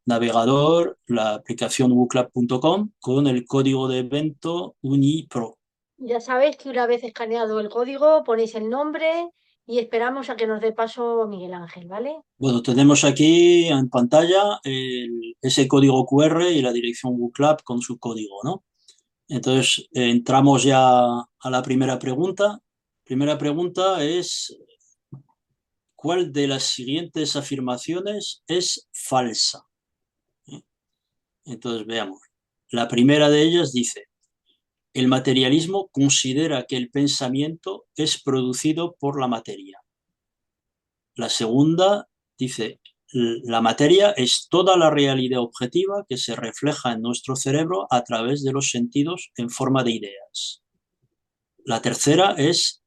navegador, la aplicación wooclub.com con el código de evento UNIPRO. Ya sabéis que una vez escaneado el código, ponéis el nombre y esperamos a que nos dé paso Miguel Ángel, ¿vale? Bueno, tenemos aquí en pantalla ese código QR y la dirección WooClub con su código, ¿no? Entonces, entramos ya a la primera pregunta. Primera pregunta es, ¿cuál de las siguientes afirmaciones es falsa? Entonces, veamos. La primera de ellas dice, el materialismo considera que el pensamiento es producido por la materia. La segunda dice, la materia es toda la realidad objetiva que se refleja en nuestro cerebro a través de los sentidos en forma de ideas. La tercera es,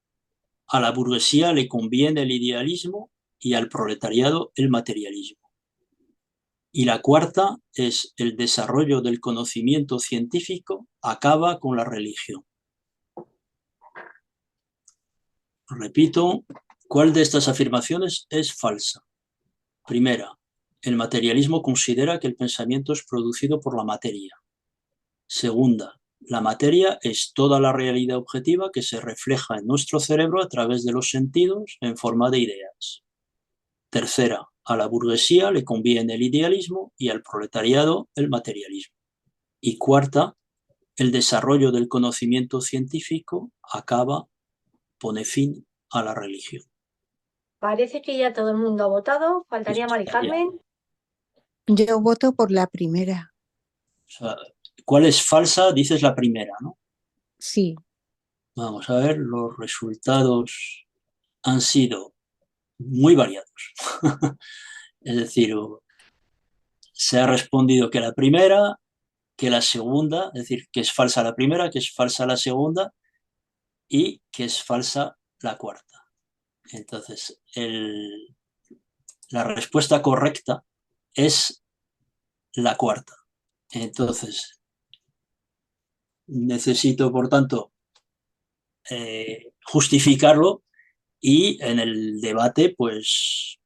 a la burguesía le conviene el idealismo y al proletariado el materialismo. Y la cuarta es, el desarrollo del conocimiento científico acaba con la religión. Repito, ¿cuál de estas afirmaciones es falsa? Primera, el materialismo considera que el pensamiento es producido por la materia. Segunda, la materia es toda la realidad objetiva que se refleja en nuestro cerebro a través de los sentidos en forma de ideas. Tercera, a la burguesía le conviene el idealismo y al proletariado el materialismo. Y cuarta, el desarrollo del conocimiento científico pone fin a la religión. Parece que ya todo el mundo ha votado. Faltaría Mari Carmen. Yo voto por la primera. O sea, ¿cuál es falsa? Dices la primera, ¿no? Sí. Vamos a ver, los resultados han sido muy variados. Es decir, se ha respondido que la primera, que la segunda, es decir, que es falsa la primera, que es falsa la segunda y que es falsa la cuarta. Entonces, la respuesta correcta es la cuarta. Entonces, necesito, por tanto, justificarlo y en el debate, pues,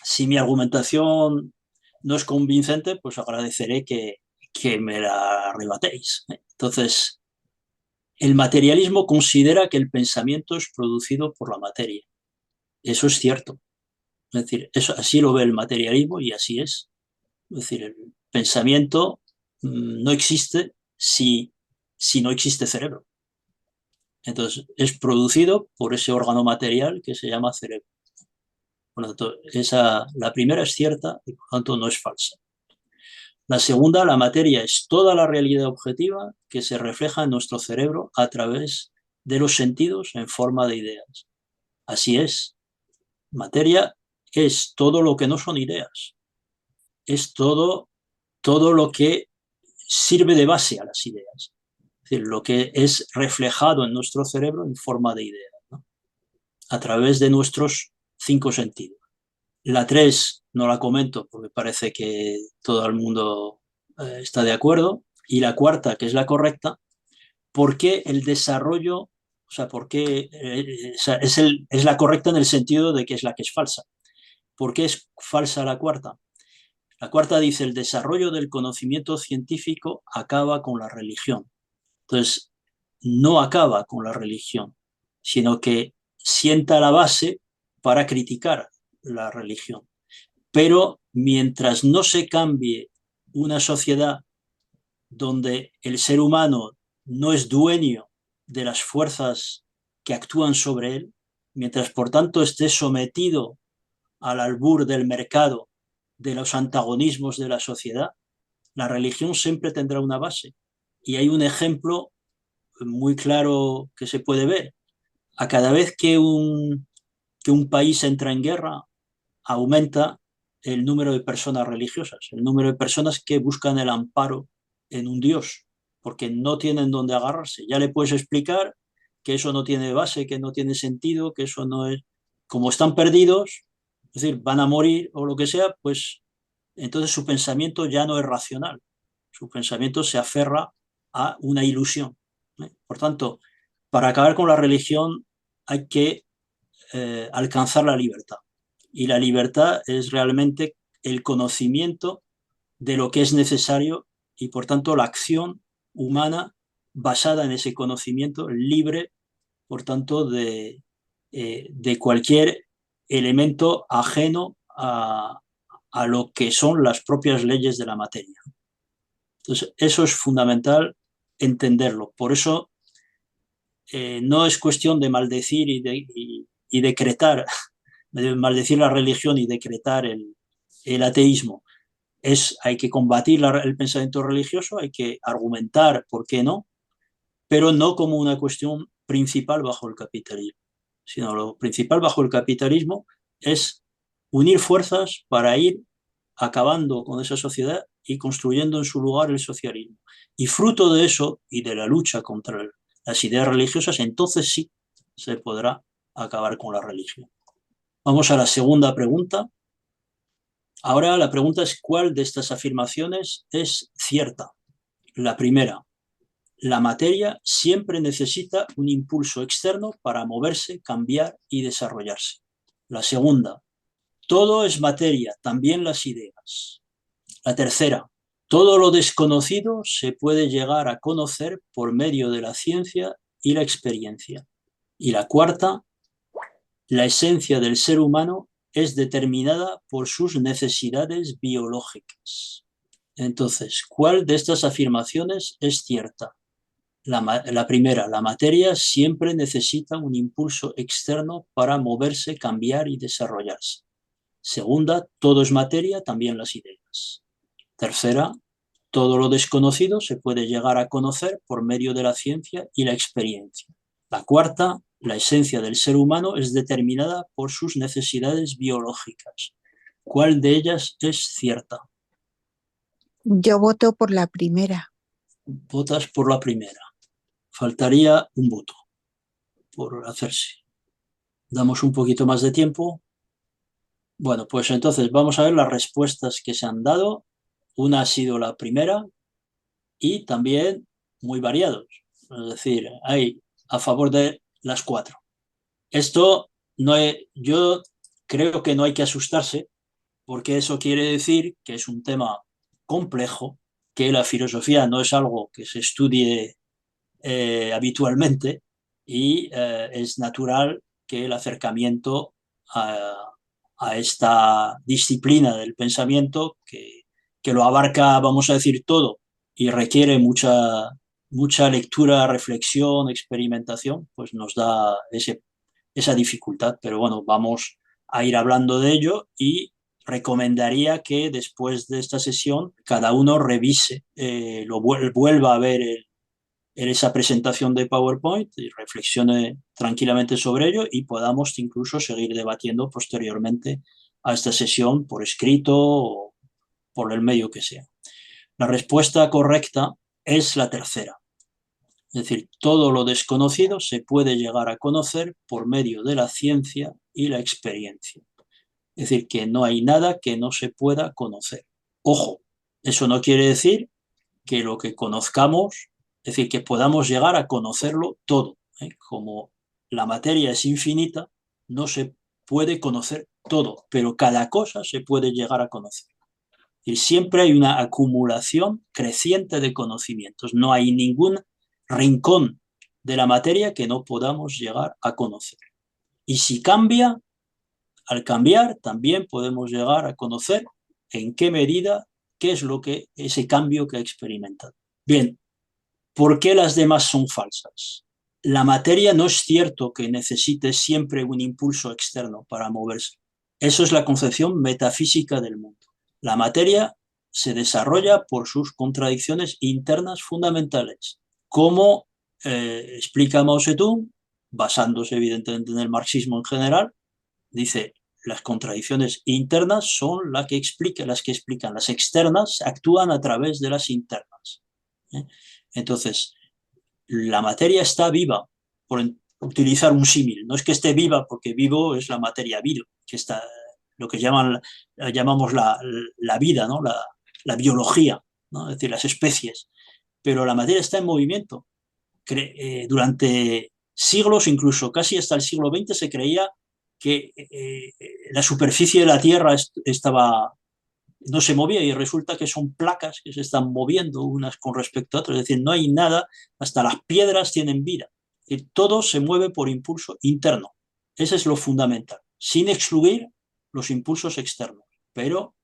si mi argumentación no es convincente, pues agradeceré que me la rebatéis. Entonces, el materialismo considera que el pensamiento es producido por la materia. Eso es cierto. Es decir, eso, así lo ve el materialismo y así es. Es decir, el pensamiento no existe si no existe cerebro. Entonces, es producido por ese órgano material que se llama cerebro. Por lo tanto, la primera es cierta y por lo tanto no es falsa. La segunda, la materia es toda la realidad objetiva que se refleja en nuestro cerebro a través de los sentidos en forma de ideas. Así es. Materia es todo lo que no son ideas. Es todo lo que sirve de base a las ideas. Es decir, lo que es reflejado en nuestro cerebro en forma de idea, ¿no? A través de nuestros 5 sentidos. La 3 no la comento porque parece que todo el mundo está de acuerdo. Y la cuarta, que es la correcta, ¿por qué el desarrollo, o sea, por qué es la correcta en el sentido de que es la que es falsa? ¿Por qué es falsa la cuarta? La cuarta dice, el desarrollo del conocimiento científico acaba con la religión. Entonces, no acaba con la religión, sino que sienta la base para criticar la religión. Pero mientras no se cambie una sociedad donde el ser humano no es dueño de las fuerzas que actúan sobre él, mientras por tanto esté sometido al albur del mercado, de los antagonismos de la sociedad, la religión siempre tendrá una base. Y hay un ejemplo muy claro que se puede ver. A cada vez que un país entra en guerra, aumenta el número de personas religiosas, el número de personas que buscan el amparo en un Dios, porque no tienen dónde agarrarse. Ya le puedes explicar que eso no tiene base, que no tiene sentido, que eso no es... Como están perdidos, es decir, van a morir o lo que sea, pues entonces su pensamiento ya no es racional. Su pensamiento se aferra a una ilusión. Por tanto, para acabar con la religión hay que alcanzar la libertad. Y la libertad es realmente el conocimiento de lo que es necesario y, por tanto, la acción humana basada en ese conocimiento libre, por tanto, de cualquier elemento ajeno a lo que son las propias leyes de la materia. Entonces, eso es fundamental entenderlo. Por eso no es cuestión de maldecir y decretar, de maldecir la religión y decretar el ateísmo. Hay que combatir el pensamiento religioso, hay que argumentar por qué no, pero no como una cuestión principal bajo el capitalismo, sino lo principal bajo el capitalismo es unir fuerzas para ir acabando con esa sociedad y construyendo en su lugar el socialismo. Y fruto de eso y de la lucha contra las ideas religiosas, entonces sí se podrá acabar con la religión. Vamos a la segunda pregunta. Ahora la pregunta es, ¿cuál de estas afirmaciones es cierta? La primera, la materia siempre necesita un impulso externo para moverse, cambiar y desarrollarse. La segunda, todo es materia, también las ideas. La tercera, todo lo desconocido se puede llegar a conocer por medio de la ciencia y la experiencia. Y la cuarta, la esencia del ser humano es determinada por sus necesidades biológicas. Entonces, ¿cuál de estas afirmaciones es cierta? La primera, la materia siempre necesita un impulso externo para moverse, cambiar y desarrollarse. Segunda, todo es materia, también las ideas. Tercera, todo lo desconocido se puede llegar a conocer por medio de la ciencia y la experiencia. La cuarta, la esencia del ser humano es determinada por sus necesidades biológicas. ¿Cuál de ellas es cierta? Yo voto por la primera. Votas por la primera. Faltaría un voto por hacerse. Damos un poquito más de tiempo. Bueno, pues entonces vamos a ver las respuestas que se han dado. Una ha sido la primera y también muy variados. Es decir, hay a favor de las 4. Esto yo creo que no hay que asustarse porque eso quiere decir que es un tema complejo, que la filosofía no es algo que se estudie habitualmente y es natural que el acercamiento a esta disciplina del pensamiento que lo abarca, vamos a decir, todo y requiere mucha lectura, reflexión, experimentación, pues nos da esa dificultad. Pero bueno, vamos a ir hablando de ello y recomendaría que después de esta sesión cada uno revise, vuelva a ver en esa presentación de PowerPoint y reflexione tranquilamente sobre ello y podamos incluso seguir debatiendo posteriormente a esta sesión por escrito o por el medio que sea. La respuesta correcta es la tercera. Es decir, todo lo desconocido se puede llegar a conocer por medio de la ciencia y la experiencia. Es decir, que no hay nada que no se pueda conocer. Ojo, eso no quiere decir que lo que conozcamos, es decir, que podamos llegar a conocerlo todo, ¿eh? Como la materia es infinita, no se puede conocer todo, pero cada cosa se puede llegar a conocer. Y siempre hay una acumulación creciente de conocimientos. No hay ningún rincón de la materia que no podamos llegar a conocer. Y si cambia, al cambiar también podemos llegar a conocer en qué medida, qué es lo que ese cambio que ha experimentado. Bien, ¿por qué las demás son falsas? La materia no es cierto que necesite siempre un impulso externo para moverse. Eso es la concepción metafísica del mundo. La materia se desarrolla por sus contradicciones internas fundamentales, como explica Mao Zedong, basándose evidentemente en el marxismo en general. Dice, las contradicciones internas son las que explican, las externas actúan a través de las internas. Entonces, la materia está viva, por utilizar un símil. No es que esté viva porque vivo es la materia viva, que está lo que llamamos la vida, ¿no? La biología, ¿no? Es decir, las especies. Pero la materia está en movimiento. Durante siglos, incluso casi hasta el siglo XX, se creía que la superficie de la Tierra no se movía y resulta que son placas que se están moviendo unas con respecto a otras. Es decir, no hay nada, hasta las piedras tienen vida. Es decir, todo se mueve por impulso interno. Ese es lo fundamental, sin excluir los impulsos externos. Pero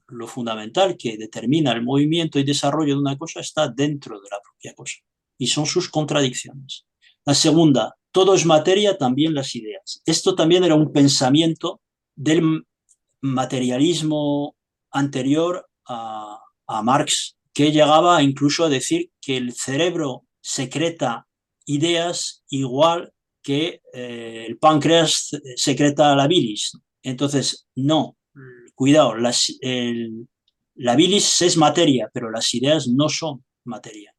lo fundamental que determina el movimiento y desarrollo de una cosa está dentro de la propia cosa. Y son sus contradicciones. La segunda, todo es materia, también las ideas. Esto también era un pensamiento del materialismo anterior a Marx, que llegaba incluso a decir que el cerebro secreta ideas igual que el páncreas secreta la bilis. Entonces, no, cuidado, la bilis es materia, pero las ideas no son materia.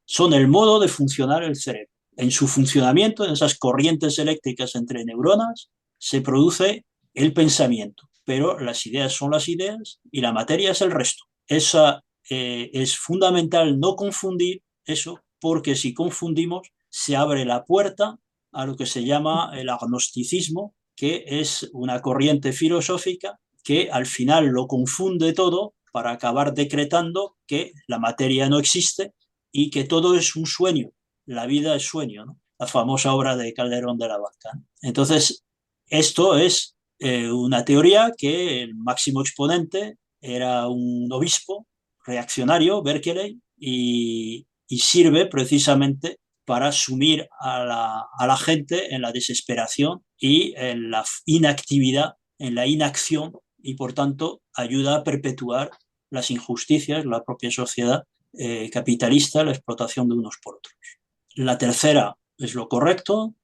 Son el modo de funcionar el cerebro. En su funcionamiento, en esas corrientes eléctricas entre neuronas, se produce el pensamiento, pero las ideas son las ideas y la materia es el resto. Es fundamental no confundir eso, porque si confundimos se abre la puerta a lo que se llama el agnosticismo, que es una corriente filosófica que al final lo confunde todo para acabar decretando que la materia no existe y que todo es un sueño, la vida es sueño, ¿no? La famosa obra de Calderón de la Barca. Entonces, esto es una teoría que el máximo exponente era un obispo reaccionario, Berkeley, y sirve precisamente para sumir a la gente en la desesperación y en la inactividad, en la inacción, y por tanto ayuda a perpetuar las injusticias, la propia sociedad capitalista, la explotación de unos por otros. La tercera es lo correcto,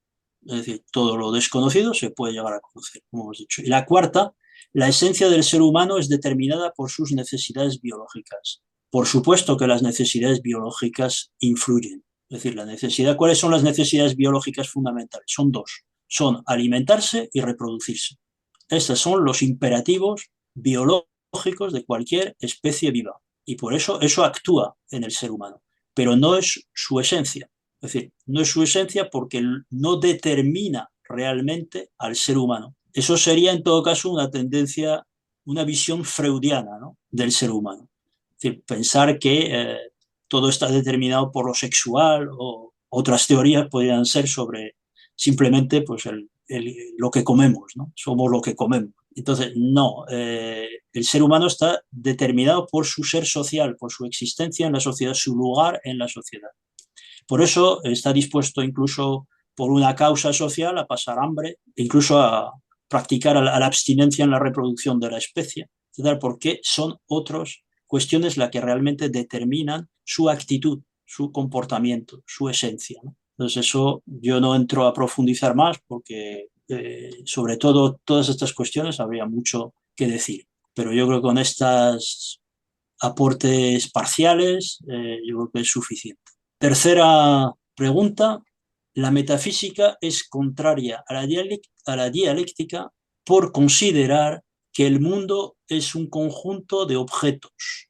es decir, todo lo desconocido se puede llegar a conocer, como hemos dicho. Y la cuarta, la esencia del ser humano es determinada por sus necesidades biológicas. Por supuesto que las necesidades biológicas influyen. Es decir, ¿cuáles son las necesidades biológicas fundamentales? Son dos. Son alimentarse y reproducirse. Estos son los imperativos biológicos de cualquier especie viva. Y por eso actúa en el ser humano. Pero no es su esencia. Es decir, no es su esencia porque no determina realmente al ser humano. Eso sería en todo caso una tendencia, una visión freudiana, ¿no?, del ser humano. Es decir, pensar que todo está determinado por lo sexual, o otras teorías podrían ser sobre simplemente pues, lo que comemos, ¿no? Somos lo que comemos. Entonces, no, el ser humano está determinado por su ser social, por su existencia en la sociedad, su lugar en la sociedad. Por eso está dispuesto incluso por una causa social a pasar hambre, incluso a practicar a la abstinencia en la reproducción de la especie, etc., porque son otras cuestiones las que realmente determinan su actitud, su comportamiento, su esencia, ¿no? Entonces eso yo no entro a profundizar más porque sobre todo todas estas cuestiones habría mucho que decir. Pero yo creo que con estos aportes parciales yo creo que es suficiente. Tercera Pregunta: la metafísica es contraria a la dialéctica por considerar que el mundo es un conjunto de objetos,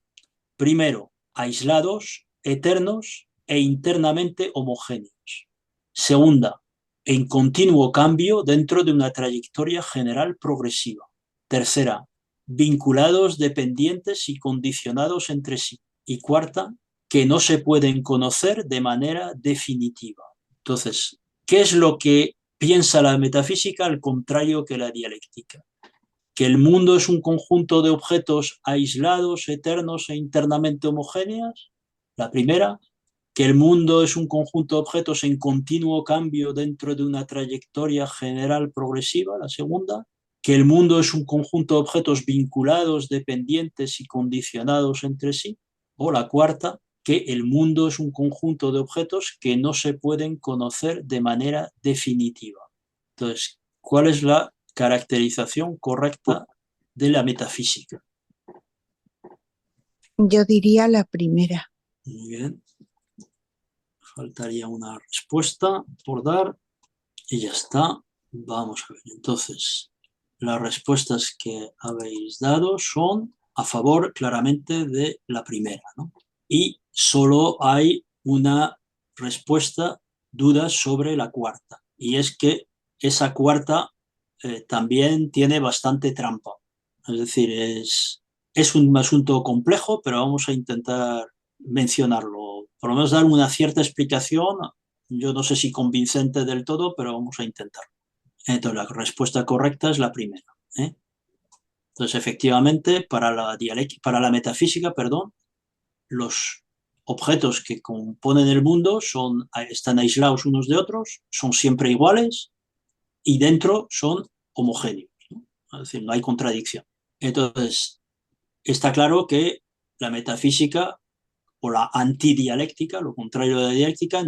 primero, aislados, eternos e internamente homogéneos. Segunda, en continuo cambio dentro de una trayectoria general progresiva. Tercera, vinculados, dependientes y condicionados entre sí. Y cuarta, que no se pueden conocer de manera definitiva. Entonces, ¿qué es lo que piensa la metafísica al contrario que la dialéctica? Que el mundo es un conjunto de objetos aislados, eternos e internamente homogéneos, la primera. Que el mundo es un conjunto de objetos en continuo cambio dentro de una trayectoria general progresiva, la segunda. Que el mundo es un conjunto de objetos vinculados, dependientes y condicionados entre sí, o la cuarta, que el mundo es un conjunto de objetos que no se pueden conocer de manera definitiva. Entonces, ¿cuál es la caracterización correcta de la metafísica? Yo diría la primera. Muy bien. Faltaría una respuesta por dar y ya está. Vamos a ver. Entonces, las respuestas que habéis dado son a favor claramente de la primera, ¿no? Y solo hay una respuesta, dudas sobre la cuarta. Y es que esa cuarta también tiene bastante trampa. Es decir, es un asunto complejo, pero vamos a intentar mencionarlo, por lo menos dar una cierta explicación. Yo no sé si convincente del todo, pero vamos a intentar. Entonces, la respuesta correcta es la primera, ¿eh? Entonces, efectivamente, para la metafísica, perdón, los objetos que componen el mundo están aislados unos de otros, son siempre iguales y dentro son homogéneos, ¿no? Es decir, no hay contradicción. Entonces, está claro que la metafísica o la antidialéctica, lo contrario de la dialéctica,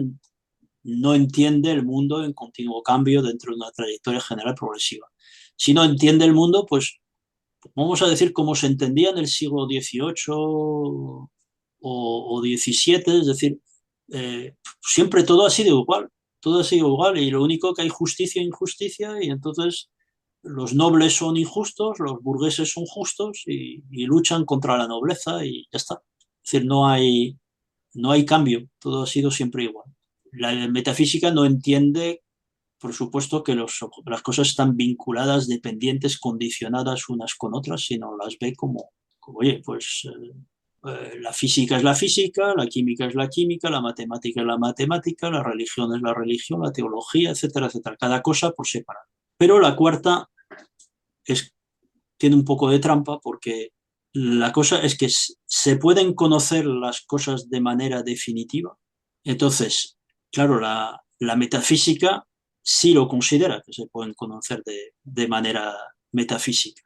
no entiende el mundo en continuo cambio dentro de una trayectoria general progresiva. Si no entiende el mundo, pues vamos a decir como se entendía en el siglo XVIII o XVII, es decir, siempre todo ha sido igual, todo ha sido igual y lo único que hay justicia e injusticia y entonces los nobles son injustos, los burgueses son justos y luchan contra la nobleza y ya está. Es decir, no hay cambio, todo ha sido siempre igual. La metafísica no entiende, por supuesto, que las cosas están vinculadas, dependientes, condicionadas unas con otras, sino las ve como oye, pues la física es la física, la química es la química, la matemática es la matemática, la religión es la religión, la teología, etcétera, etcétera. Cada cosa por separado. Pero la cuarta tiene un poco de trampa porque la cosa es que se pueden conocer las cosas de manera definitiva. Entonces, claro, la metafísica sí lo considera que se pueden conocer de manera metafísica,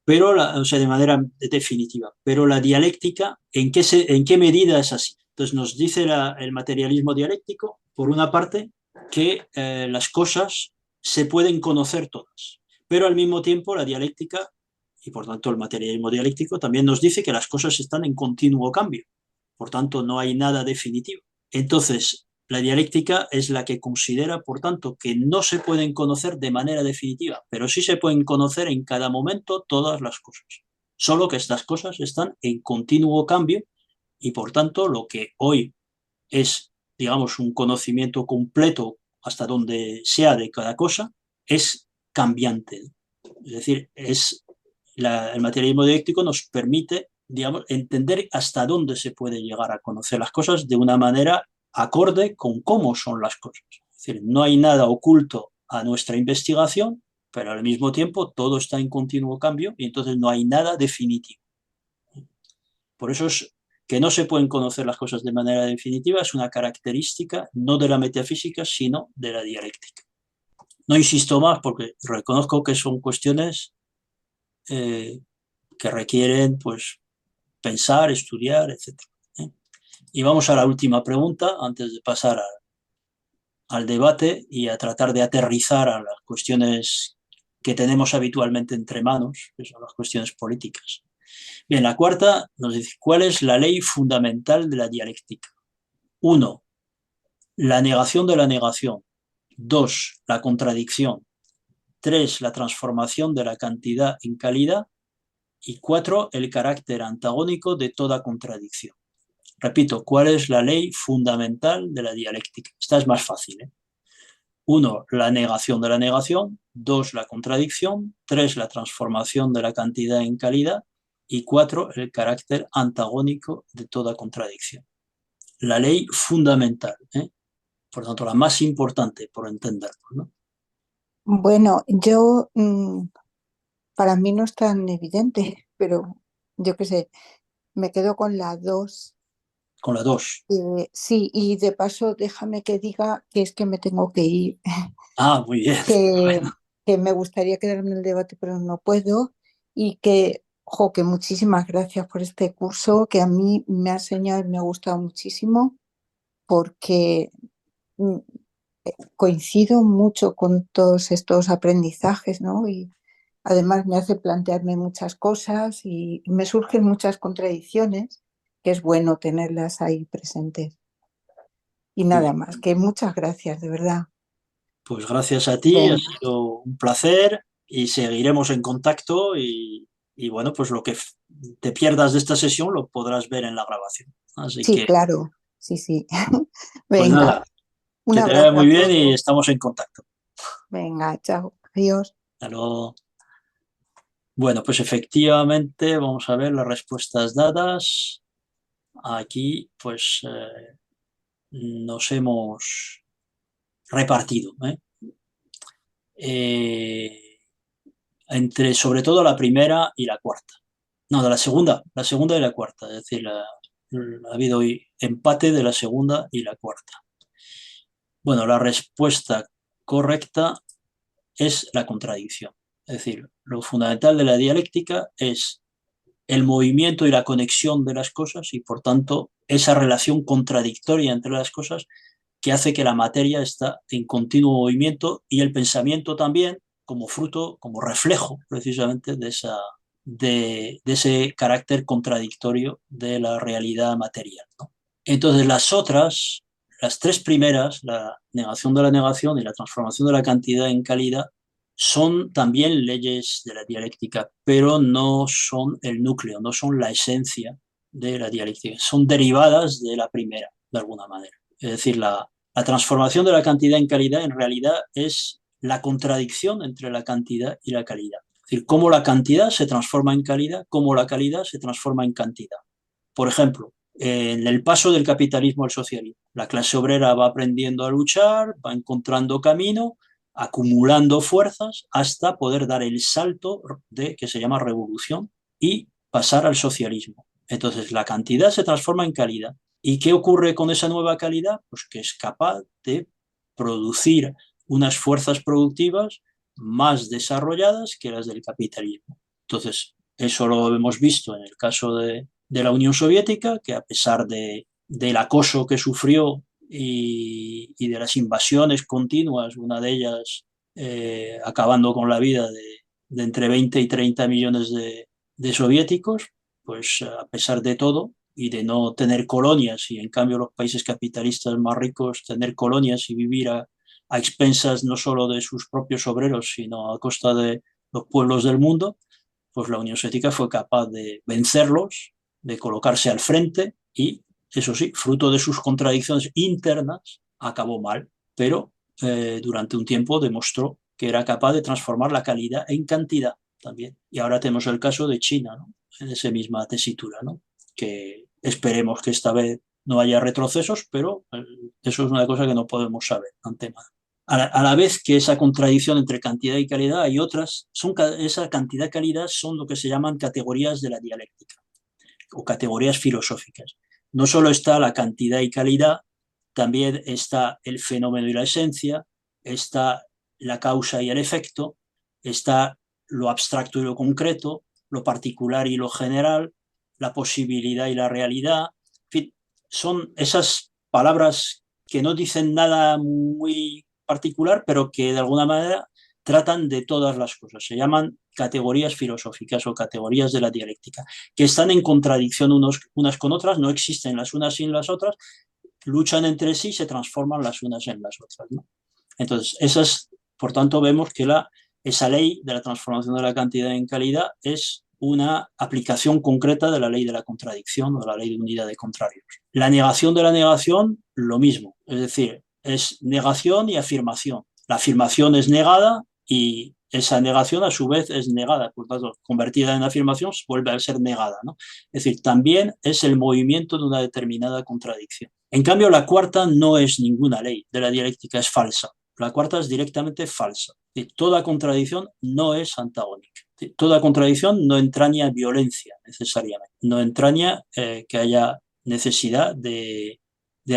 pero o sea, de manera definitiva. Pero la dialéctica, ¿en qué medida es así? Entonces nos dice el materialismo dialéctico, por una parte, que las cosas se pueden conocer todas, pero al mismo tiempo la dialéctica, y por tanto el materialismo dialéctico, también nos dice que las cosas están en continuo cambio, por tanto no hay nada definitivo. Entonces, la dialéctica es la que considera, por tanto, que no se pueden conocer de manera definitiva, pero sí se pueden conocer en cada momento todas las cosas. Solo que estas cosas están en continuo cambio y, por tanto, lo que hoy es, digamos, un conocimiento completo hasta donde sea de cada cosa, es cambiante. Es decir, el materialismo dialéctico nos permite, digamos, entender hasta dónde se puede llegar a conocer las cosas de una manera acorde con cómo son las cosas. Es decir, no hay nada oculto a nuestra investigación, pero al mismo tiempo todo está en continuo cambio y entonces no hay nada definitivo. Por eso es que no se pueden conocer las cosas de manera definitiva, es una característica no de la metafísica, sino de la dialéctica. No insisto más porque reconozco que son cuestiones que requieren pues, pensar, estudiar, etc. Y vamos a la última pregunta antes de pasar al debate y a tratar de aterrizar a las cuestiones que tenemos habitualmente entre manos, que son las cuestiones políticas. Bien, la cuarta nos dice, ¿cuál es la ley fundamental de la dialéctica? 1. la negación de la negación. 2, la contradicción. 3, la transformación de la cantidad en calidad. Y 4, el carácter antagónico de toda contradicción. Repito, ¿cuál es la ley fundamental de la dialéctica? Esta es más fácil, ¿eh? 1, la negación de la negación. 2, la contradicción. 3, la transformación de la cantidad en calidad. Y 4, el carácter antagónico de toda contradicción. La ley fundamental, ¿eh? Por lo tanto, la más importante, por entenderlo, ¿no? Bueno, para mí no es tan evidente, pero yo qué sé, me quedo con la 2. Con la 2. Sí, y de paso déjame que diga que es que me tengo que ir, Ah, muy bien. que, Bueno, que me gustaría quedarme en el debate, pero no puedo, y que muchísimas gracias por este curso, que a mí me ha enseñado y me ha gustado muchísimo, porque mm, coincido mucho con todos estos aprendizajes, ¿no? Y además me hace plantearme muchas cosas y me surgen muchas contradicciones, que es bueno tenerlas ahí presentes. Y muy nada bien. más, que muchas gracias, de verdad. Pues gracias a ti, ha Venga, sido un placer y seguiremos en contacto y bueno, pues lo que te pierdas de esta sesión lo podrás ver en la grabación. Así sí, que, claro, sí, sí. pues Venga, nada, un que te vaya abrazo muy a bien y todos. estamos en contacto. Venga, chao, adiós. Hasta luego. Bueno, pues efectivamente, vamos a ver las respuestas dadas. Aquí, pues nos hemos repartido, ¿eh? Eh, entre sobre todo la primera y la cuarta. No, de la segunda y la cuarta, es decir, ha habido hoy empate de la segunda y la cuarta. Bueno, la respuesta correcta es la contradicción. Es decir, lo fundamental de la dialéctica es el movimiento y la conexión de las cosas y, por tanto, esa relación contradictoria entre las cosas que hace que la materia está en continuo movimiento y el pensamiento también como fruto, como reflejo precisamente de ese carácter contradictorio de la realidad material, ¿no? Entonces las otras, las tres primeras, la negación de la negación y la transformación de la cantidad en calidad, son también leyes de la dialéctica, pero no son el núcleo, no son la esencia de la dialéctica, son derivadas de la primera, de alguna manera. Es decir, la transformación de la cantidad en calidad en realidad es la contradicción entre la cantidad y la calidad. Es decir, cómo la cantidad se transforma en calidad, cómo la calidad se transforma en cantidad. Por ejemplo, en el paso del capitalismo al socialismo, la clase obrera va aprendiendo a luchar, va encontrando camino, acumulando fuerzas hasta poder dar el salto que se llama revolución y pasar al socialismo. Entonces, la cantidad se transforma en calidad. ¿Y qué ocurre con esa nueva calidad? Pues que es capaz de producir unas fuerzas productivas más desarrolladas que las del capitalismo. Entonces, eso lo hemos visto en el caso de la Unión Soviética, que a pesar del acoso que sufrió y de las invasiones continuas, una de ellas acabando con la vida de entre 20 y 30 millones de soviéticos, pues a pesar de todo y de no tener colonias, y en cambio los países capitalistas más ricos tener colonias y vivir a expensas no solo de sus propios obreros, sino a costa de los pueblos del mundo, pues la Unión Soviética fue capaz de vencerlos, de colocarse al frente y, eso sí, fruto de sus contradicciones internas, acabó mal, pero durante un tiempo demostró que era capaz de transformar la calidad en cantidad también. Y ahora tenemos el caso de China, ¿no? En esa misma tesitura, ¿no? Que esperemos que esta vez no haya retrocesos, pero eso es una cosa que no podemos saber antemano. A la vez que esa contradicción entre cantidad y calidad, hay otras, esa cantidad y calidad son lo que se llaman categorías de la dialéctica o categorías filosóficas. No solo está la cantidad y calidad, también está el fenómeno y la esencia, está la causa y el efecto, está lo abstracto y lo concreto, lo particular y lo general, la posibilidad y la realidad. En fin, son esas palabras que no dicen nada muy particular, pero que de alguna manera tratan de todas las cosas. Se llaman categorías filosóficas o categorías de la dialéctica, que están en contradicción unas con otras, no existen las unas sin las otras, luchan entre sí y se transforman las unas en las otras, ¿no? Entonces, por tanto, vemos que esa ley de la transformación de la cantidad en calidad es una aplicación concreta de la ley de la contradicción o de la ley de unidad de contrarios. La negación de la negación, lo mismo, es decir, es negación y afirmación. La afirmación es negada y esa negación a su vez es negada, por tanto, convertida en afirmación, vuelve a ser negada, ¿no? Es decir, también es el movimiento de una determinada contradicción. En cambio, la cuarta no es ninguna ley de la dialéctica, es falsa. La cuarta es directamente falsa. Toda contradicción no es antagónica. Toda contradicción no entraña violencia necesariamente, no entraña que haya necesidad de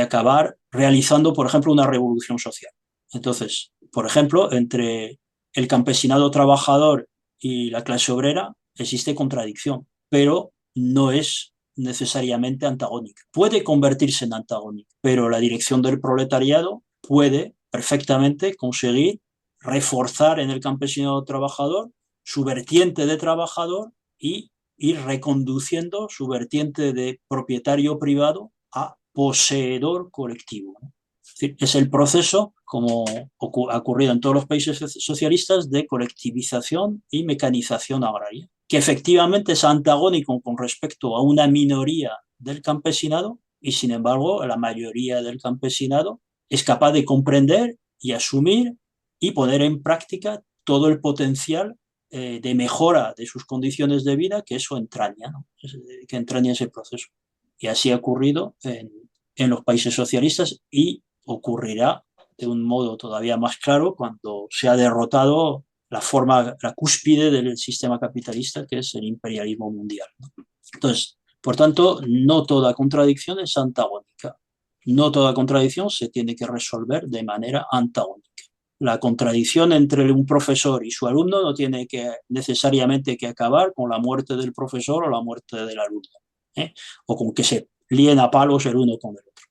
acabar realizando, por ejemplo, una revolución social. Entonces, por ejemplo, entre el campesinado trabajador y la clase obrera existe contradicción, pero no es necesariamente antagónica. Puede convertirse en antagónica, pero la dirección del proletariado puede perfectamente conseguir reforzar en el campesinado trabajador su vertiente de trabajador y ir reconduciendo su vertiente de propietario privado a poseedor colectivo, ¿no? Es decir, es el proceso, como ha ocurrido en todos los países socialistas, de colectivización y mecanización agraria, que efectivamente es antagónico con respecto a una minoría del campesinado y, sin embargo, la mayoría del campesinado es capaz de comprender y asumir y poner en práctica todo el potencial de mejora de sus condiciones de vida que eso entraña, ¿no? Que entraña ese proceso. Y así ha ocurrido en los países socialistas y ocurrirá de un modo todavía más claro cuando se ha derrotado la cúspide del sistema capitalista, que es el imperialismo mundial, ¿no? Entonces, por tanto, no toda contradicción es antagónica. No toda contradicción se tiene que resolver de manera antagónica. La contradicción entre un profesor y su alumno no tiene que necesariamente que acabar con la muerte del profesor o la muerte del alumno, ¿eh? O con que se líen a palos el uno con el otro,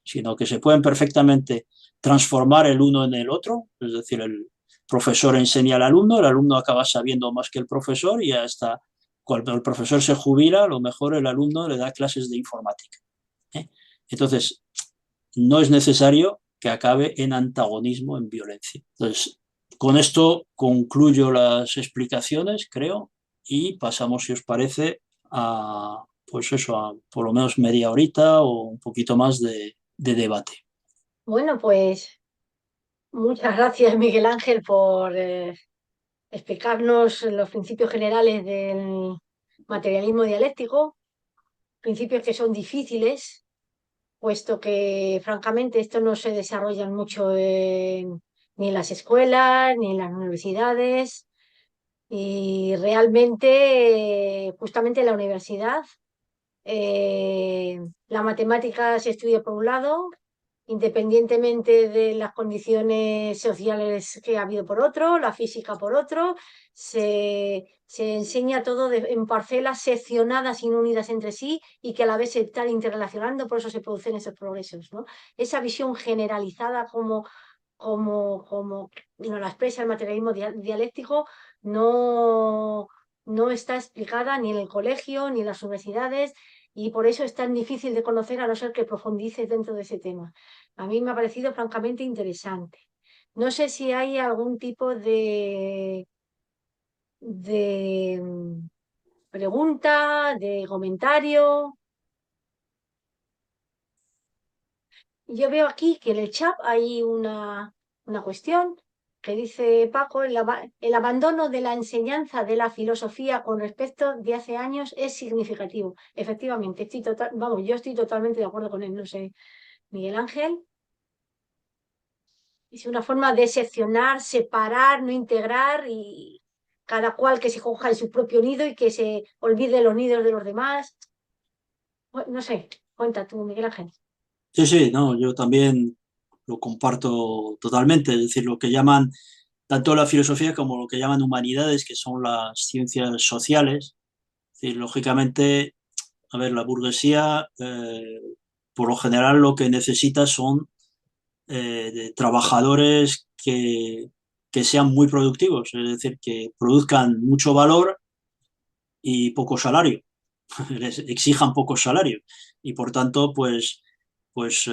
sino que se pueden perfectamente transformar el uno en el otro, es decir, el profesor enseña al alumno, el alumno acaba sabiendo más que el profesor y hasta cuando el profesor se jubila, a lo mejor el alumno le da clases de informática, ¿eh? Entonces, no es necesario que acabe en antagonismo, en violencia. Entonces, con esto concluyo las explicaciones, creo, y pasamos, si os parece, a, pues eso, a por lo menos media horita o un poquito más de debate. Bueno, pues muchas gracias, Miguel Ángel, por explicarnos los principios generales del materialismo dialéctico, principios que son difíciles, puesto que francamente esto no se desarrolla mucho ni en las escuelas, ni en las universidades, y realmente, justamente en la universidad, la matemática se estudia por un lado, independientemente de las condiciones sociales que ha habido por otro, la física por otro, se enseña todo en parcelas seccionadas y no unidas entre sí y que a la vez se están interrelacionando, por eso se producen esos progresos, ¿no? Esa visión generalizada como nos la expresa el materialismo dialéctico no está explicada ni en el colegio ni en las universidades, y por eso es tan difícil de conocer a no ser que profundices dentro de ese tema. A mí me ha parecido francamente interesante. No sé si hay algún tipo de pregunta, de comentario. Yo veo aquí que en el chat hay una cuestión que dice Paco: el abandono de la enseñanza de la filosofía con respecto de hace años es significativo. Efectivamente, yo estoy totalmente de acuerdo con él, no sé, Miguel Ángel. Es una forma de seccionar, separar, no integrar, y cada cual que se coja en su propio nido y que se olvide los nidos de los demás. Bueno, no sé, cuenta tú, Miguel Ángel. Sí, sí, no, yo también lo comparto totalmente, es decir, lo que llaman tanto la filosofía como lo que llaman humanidades, que son las ciencias sociales. Es decir, lógicamente, a ver, la burguesía, por lo general, lo que necesita son de trabajadores que sean muy productivos, es decir, que produzcan mucho valor y poco salario, les exijan poco salario. Y por tanto, pues pues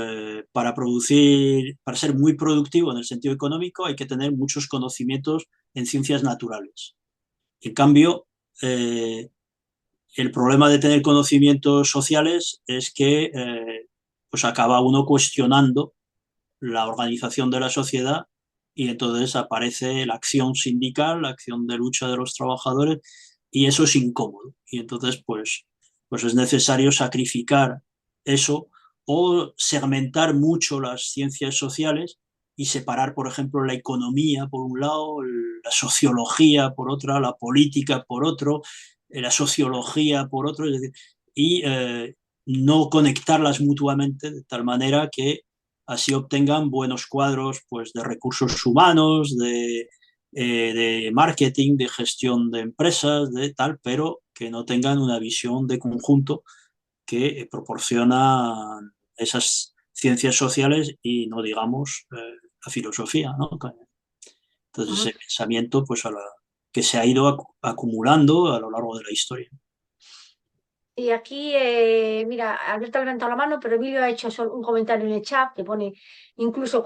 para para ser muy productivo en el sentido económico hay que tener muchos conocimientos en ciencias naturales. En cambio, el problema de tener conocimientos sociales es que pues acaba uno cuestionando la organización de la sociedad y entonces aparece la acción sindical, la acción de lucha de los trabajadores y eso es incómodo. Y entonces pues es necesario sacrificar eso o segmentar mucho las ciencias sociales y separar, por ejemplo, la economía por un lado, la sociología por otra, la política por otro, la sociología por otro, es decir, y no conectarlas mutuamente de tal manera que así obtengan buenos cuadros pues, de recursos humanos, de marketing, de gestión de empresas, de tal, pero que no tengan una visión de conjunto que proporciona esas ciencias sociales y no digamos la filosofía, ¿no? Entonces ese pensamiento pues que se ha ido acumulando a lo largo de la historia. Y aquí, mira, Alberto ha levantado la mano, pero Emilio ha hecho un comentario en el chat que pone, incluso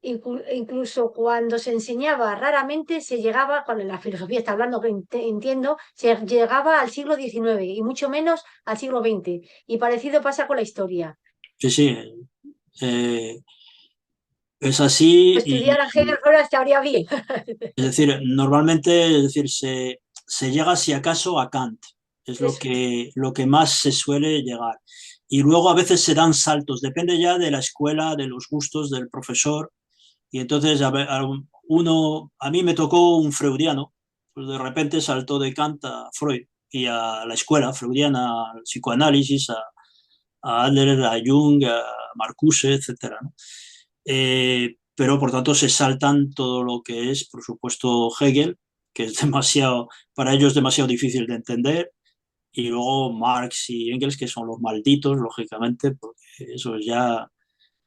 incluso cuando se enseñaba, raramente se llegaba, cuando la filosofía está hablando, que entiendo, se llegaba al siglo XIX y mucho menos al siglo XX. Y parecido pasa con la historia. Sí, sí, es así Estudiar a Hegel ahora estaría bien. es decir, normalmente es decir, se llega si acaso a Kant, es Eso. lo que más se suele llegar. Y luego a veces se dan saltos, depende ya de la escuela, de los gustos del profesor. Y entonces a mí me tocó un freudiano, pues de repente saltó de Kant a Freud y a la escuela freudiana, al psicoanálisis, a Adler, a Jung, a Marcuse, etcétera, ¿no? Pero por tanto se saltan todo lo que es, por supuesto, Hegel, que es demasiado, para ellos demasiado difícil de entender, y luego Marx y Engels, que son los malditos, lógicamente, porque eso ya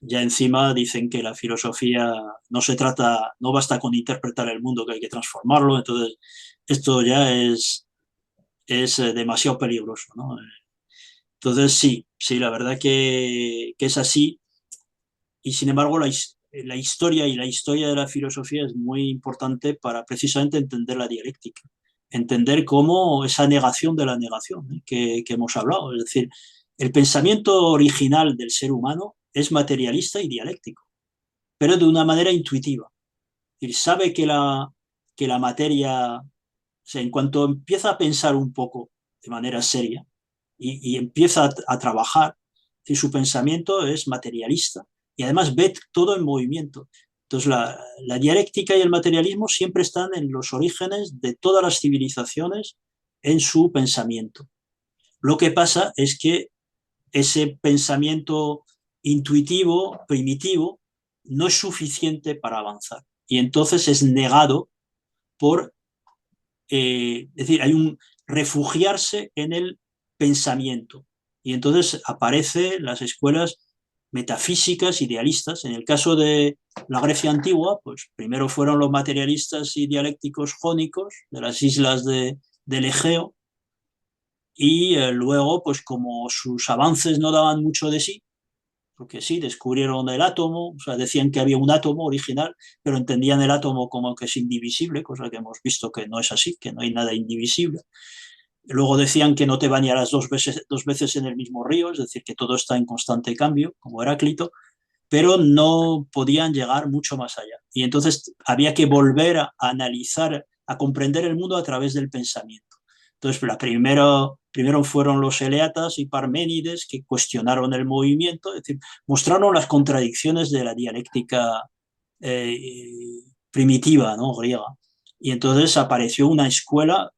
encima dicen que la filosofía no se trata, no basta con interpretar el mundo, que hay que transformarlo, entonces esto ya es demasiado peligroso, ¿no? Entonces sí, la verdad que es así, y sin embargo la historia y la historia de la filosofía es muy importante para precisamente entender la dialéctica, entender cómo esa negación de la negación, ¿eh? Que hemos hablado, es decir, el pensamiento original del ser humano es materialista y dialéctico, pero de una manera intuitiva. Es decir, sabe que la materia, o sea, en cuanto empieza a pensar un poco de manera seria y empieza a trabajar, es decir, su pensamiento es materialista y además ve todo en movimiento. Entonces, la dialéctica y el materialismo siempre están en los orígenes de todas las civilizaciones en su pensamiento. Lo que pasa es que ese pensamiento intuitivo, primitivo, no es suficiente para avanzar. Y entonces es negado por, es decir, hay un refugiarse en el pensamiento. Y entonces aparecen las escuelas metafísicas, idealistas. En el caso de la Grecia antigua, pues primero fueron los materialistas y dialécticos jónicos de las islas del Egeo, y luego, pues como sus avances no daban mucho de sí, porque sí, descubrieron el átomo, o sea, decían que había un átomo original, pero entendían el átomo como que es indivisible, cosa que hemos visto que no es así, que no hay nada indivisible. Luego decían que no te bañarás dos veces en el mismo río, es decir, que todo está en constante cambio, como Heráclito, pero no podían llegar mucho más allá. Y entonces había que volver a analizar, a comprender el mundo a través del pensamiento. Entonces, primero fueron los eleatas y Parménides que cuestionaron el movimiento, es decir, mostraron las contradicciones de la dialéctica eh, primitiva, ¿no? Griega. Y entonces apareció una escuela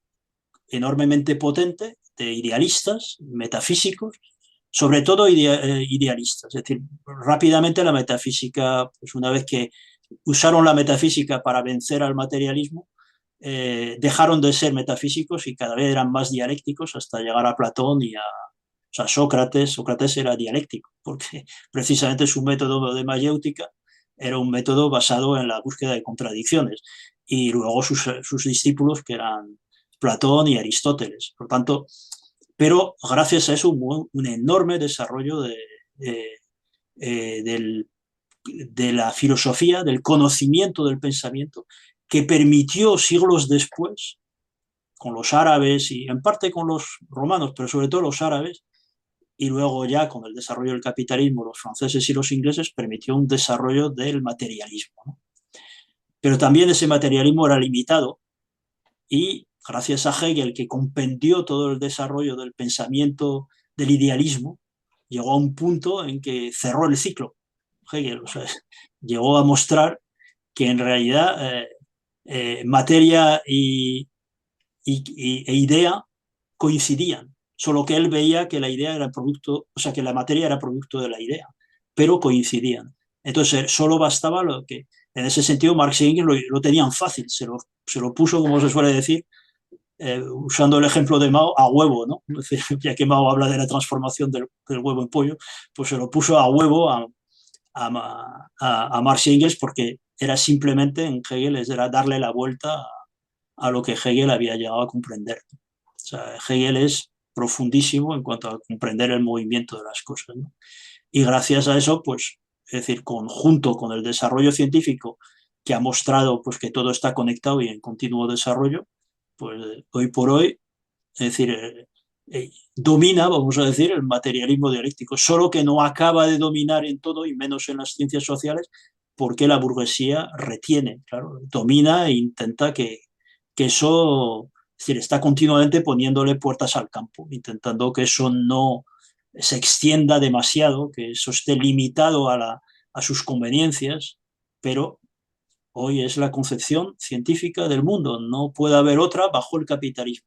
enormemente potente de idealistas, metafísicos, sobre todo idealistas. Es decir, rápidamente la metafísica, pues una vez que usaron la metafísica para vencer al materialismo, dejaron de ser metafísicos y cada vez eran más dialécticos hasta llegar a Platón y a o sea, Sócrates. Sócrates era dialéctico porque precisamente su método de mayéutica era un método basado en la búsqueda de contradicciones y luego sus discípulos que eran Platón y Aristóteles. Por tanto, pero gracias a eso hubo un enorme desarrollo de la filosofía, del conocimiento del pensamiento, que permitió siglos después, con los árabes y en parte con los romanos, pero sobre todo los árabes, y luego ya con el desarrollo del capitalismo, los franceses y los ingleses, permitió un desarrollo del materialismo, ¿no? Pero también ese materialismo era limitado y gracias a Hegel, que compendió todo el desarrollo del pensamiento del idealismo, llegó a un punto en que cerró el ciclo. Hegel, o sea, llegó a mostrar que en realidad materia e idea coincidían, solo que él veía que la idea era producto, o sea, que la materia era producto de la idea, pero coincidían. Entonces, solo bastaba lo que, en ese sentido, Marx y Engels lo tenían fácil, se lo puso, como se suele decir, usando el ejemplo de Mao, a huevo, ¿no? Es decir, ya que Mao habla de la transformación del huevo en pollo, pues se lo puso a huevo a Marx y Engels porque era simplemente en Hegel, era darle la vuelta a lo que Hegel había llegado a comprender. O sea, Hegel es profundísimo en cuanto a comprender el movimiento de las cosas, ¿no? Y gracias a eso, pues, es decir, conjunto con el desarrollo científico que ha mostrado pues, que todo está conectado y en continuo desarrollo, pues hoy por hoy, es decir, domina, vamos a decir, el materialismo dialéctico, solo que no acaba de dominar en todo y menos en las ciencias sociales, porque la burguesía retiene, claro, domina e intenta que eso, es decir, está continuamente poniéndole puertas al campo, intentando que eso no se extienda demasiado, que eso esté limitado a sus conveniencias, pero hoy es la concepción científica del mundo, no puede haber otra bajo el capitalismo.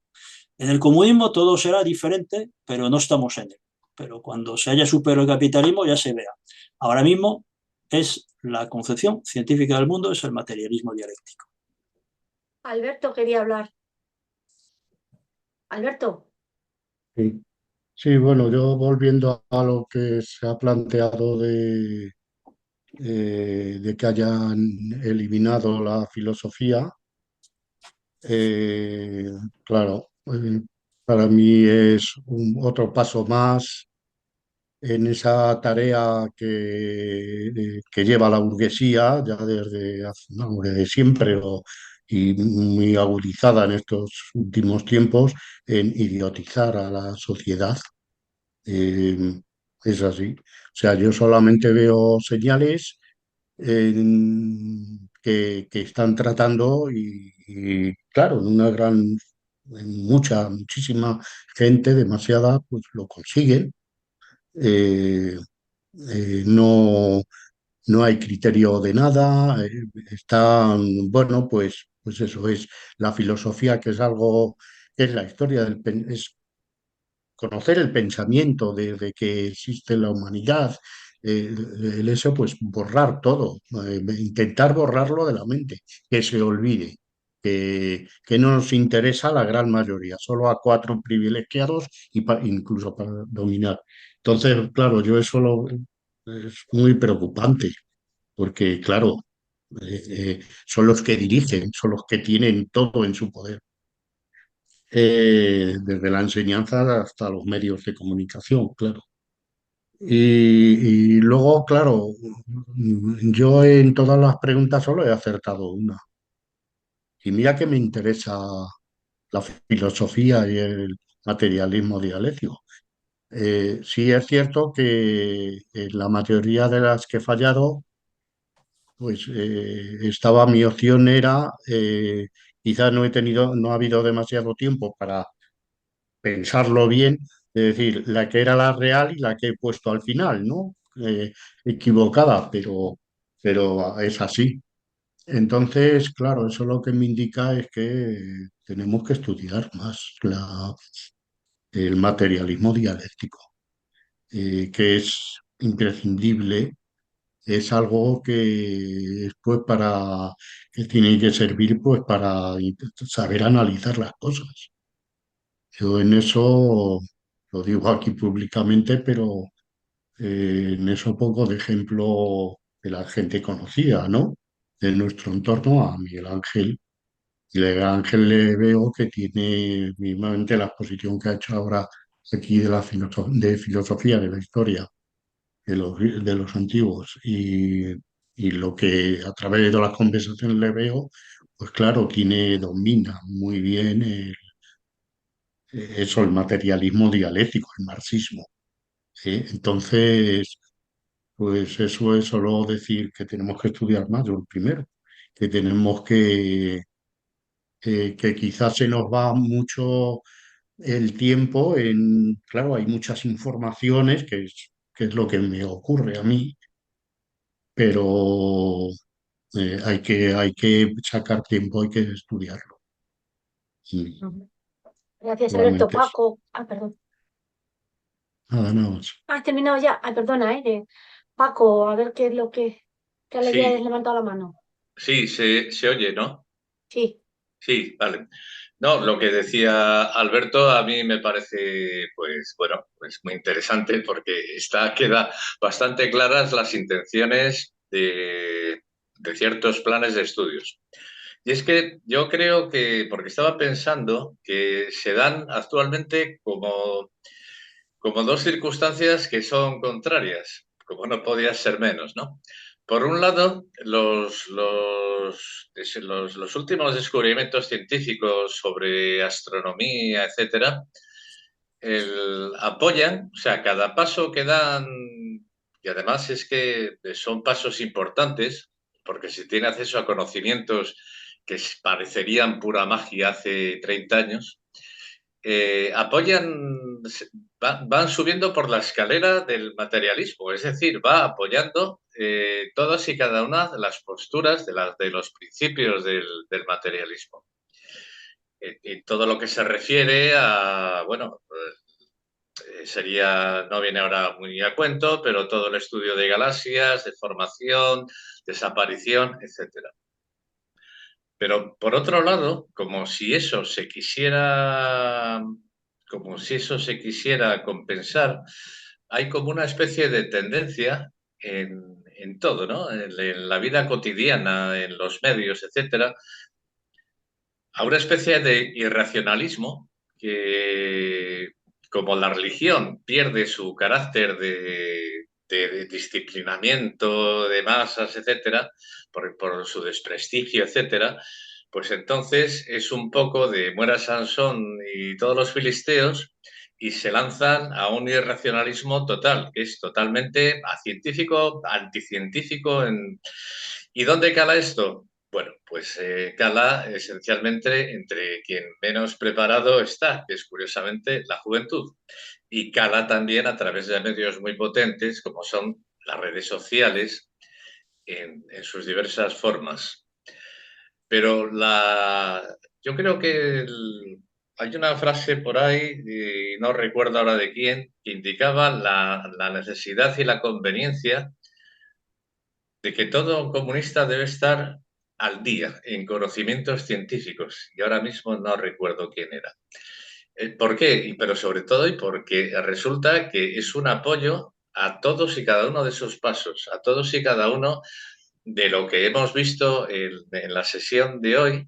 En el comunismo todo será diferente, pero no estamos en él. Pero cuando se haya superado el capitalismo ya se verá. Ahora mismo es la concepción científica del mundo, es el materialismo dialéctico. Alberto quería hablar. Alberto. Sí. Sí, bueno, yo volviendo a lo que se ha planteado de que hayan eliminado la filosofía, eh, claro, para mí es otro paso más en esa tarea que lleva la burguesía ya vamos, desde siempre y muy agudizada en estos últimos tiempos en idiotizar a la sociedad. Eh, es así. O sea, yo solamente veo señales que están tratando claro, muchísima gente, demasiada, pues lo consiguen. Eh, no, no hay criterio de nada. Están, bueno, pues eso es la filosofía, que es algo, que es la historia es conocer el pensamiento de que existe la humanidad, el eso, pues borrar todo, intentar borrarlo de la mente, que se olvide, que no nos interesa a la gran mayoría, solo a cuatro privilegiados y incluso para dominar. Entonces, claro, es muy preocupante, porque, claro, son los que dirigen, son los que tienen todo en su poder, desde la enseñanza hasta los medios de comunicación, claro. Y luego, claro, yo en todas las preguntas solo he acertado una. Y mira que me interesa la filosofía y el materialismo dialéctico. Sí es cierto que la mayoría de las que he fallado, pues mi opción era, quizás no ha habido demasiado tiempo para pensarlo bien, es decir, la que era la real y la que he puesto al final, ¿no? Equivocada, pero es así. Entonces, claro, eso lo que me indica es que tenemos que estudiar más el materialismo dialéctico, que es imprescindible, es algo que que tiene que servir pues para saber analizar las cosas. Yo en eso lo digo aquí públicamente, pero en eso pongo de ejemplo de la gente conocida, ¿no? De nuestro entorno a Miguel Ángel. Y Miguel Ángel le veo que tiene mismamente la exposición que ha hecho ahora aquí de filosofía de la historia. de los antiguos y lo que a través de las conversaciones le veo, pues claro, Quine domina muy bien eso, el materialismo dialéctico, el marxismo. Entonces, pues eso es solo decir que tenemos que estudiar más, yo primero, que tenemos que quizás se nos va mucho el tiempo en, claro, hay muchas informaciones, que es lo que me ocurre a mí, pero hay que sacar tiempo, hay que estudiarlo. Y Ujú. Gracias, Alberto. solamente eso. Paco. Ah, perdón. Nada, nada más. Ah, has terminado ya. Ay, perdona, Paco, a ver qué es lo que... Qué alegría has Sí, levantado la mano. sí, se oye, ¿no? Sí. Sí, vale. No, lo que decía Alberto a mí me parece, pues bueno, pues muy interesante porque queda bastante claras las intenciones de ciertos planes de estudios. Y es que yo creo que, porque estaba pensando que se dan actualmente como dos circunstancias que son contrarias, como no podía ser menos, ¿no? Por un lado, los últimos descubrimientos científicos sobre astronomía, etcétera, apoyan, o sea, cada paso que dan, y además es que son pasos importantes, porque se tiene acceso a conocimientos que parecerían pura magia hace 30 años, apoyan, van subiendo por la escalera del materialismo, es decir, va apoyando todas y cada una de las posturas de los principios del materialismo. Y todo lo que se refiere a, bueno, no viene ahora muy a cuento, pero todo el estudio de galaxias, de formación, desaparición, etcétera. Pero por otro lado, como si eso se quisiera compensar, hay como una especie de tendencia en todo, ¿no? En la vida cotidiana, en los medios, etcétera, a una especie de irracionalismo que, como la religión pierde su carácter de disciplinamiento de masas, etcétera, por su desprestigio, etcétera, pues entonces es un poco de muera Sansón y todos los filisteos y se lanzan a un irracionalismo total, que es totalmente acientífico, anticientífico. ¿Y dónde cala esto? Bueno, pues cala esencialmente entre quien menos preparado está, que es curiosamente la juventud. Y cala también a través de medios muy potentes como son las redes sociales en sus diversas formas. Pero yo creo que hay una frase por ahí, y no recuerdo ahora de quién, que indicaba la necesidad y la conveniencia de que todo comunista debe estar al día en conocimientos científicos. Y ahora mismo no recuerdo quién era. ¿Por qué? Pero sobre todo y porque resulta que es un apoyo a todos y cada uno de esos pasos, a todos y cada uno de lo que hemos visto en la sesión de hoy,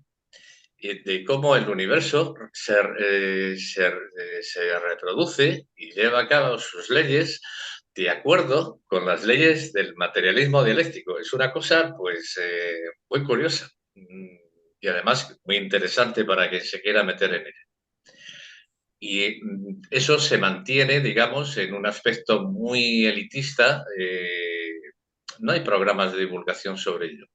de cómo el universo se reproduce y lleva a cabo sus leyes de acuerdo con las leyes del materialismo dialéctico. Es una cosa, pues, muy curiosa y además muy interesante para quien se quiera meter en ella. Y eso se mantiene, digamos, en un aspecto muy elitista. No hay programas de divulgación sobre ello.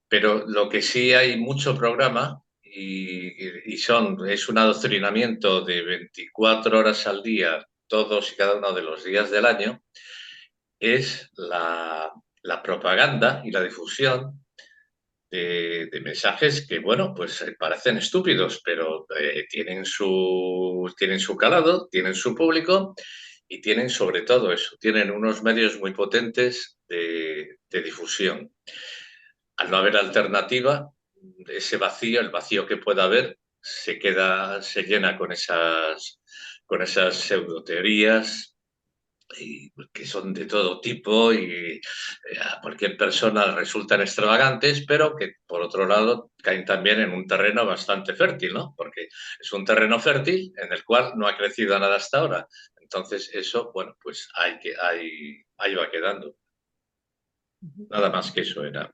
Pero lo que sí hay mucho programa es un adoctrinamiento de 24 horas al día, todos y cada uno de los días del año, es la propaganda y la difusión de mensajes que, bueno, pues parecen estúpidos, pero tienen su calado, tienen su público y tienen sobre todo eso, tienen unos medios muy potentes de difusión. Al no haber alternativa, ese vacío, el vacío que pueda haber, se llena con esas pseudoteorías que son de todo tipo y a cualquier persona resultan extravagantes, pero que por otro lado caen también en un terreno bastante fértil, ¿no? Porque es un terreno fértil en el cual no ha crecido nada hasta ahora. Entonces eso, bueno, pues ahí va quedando. Nada más que eso era.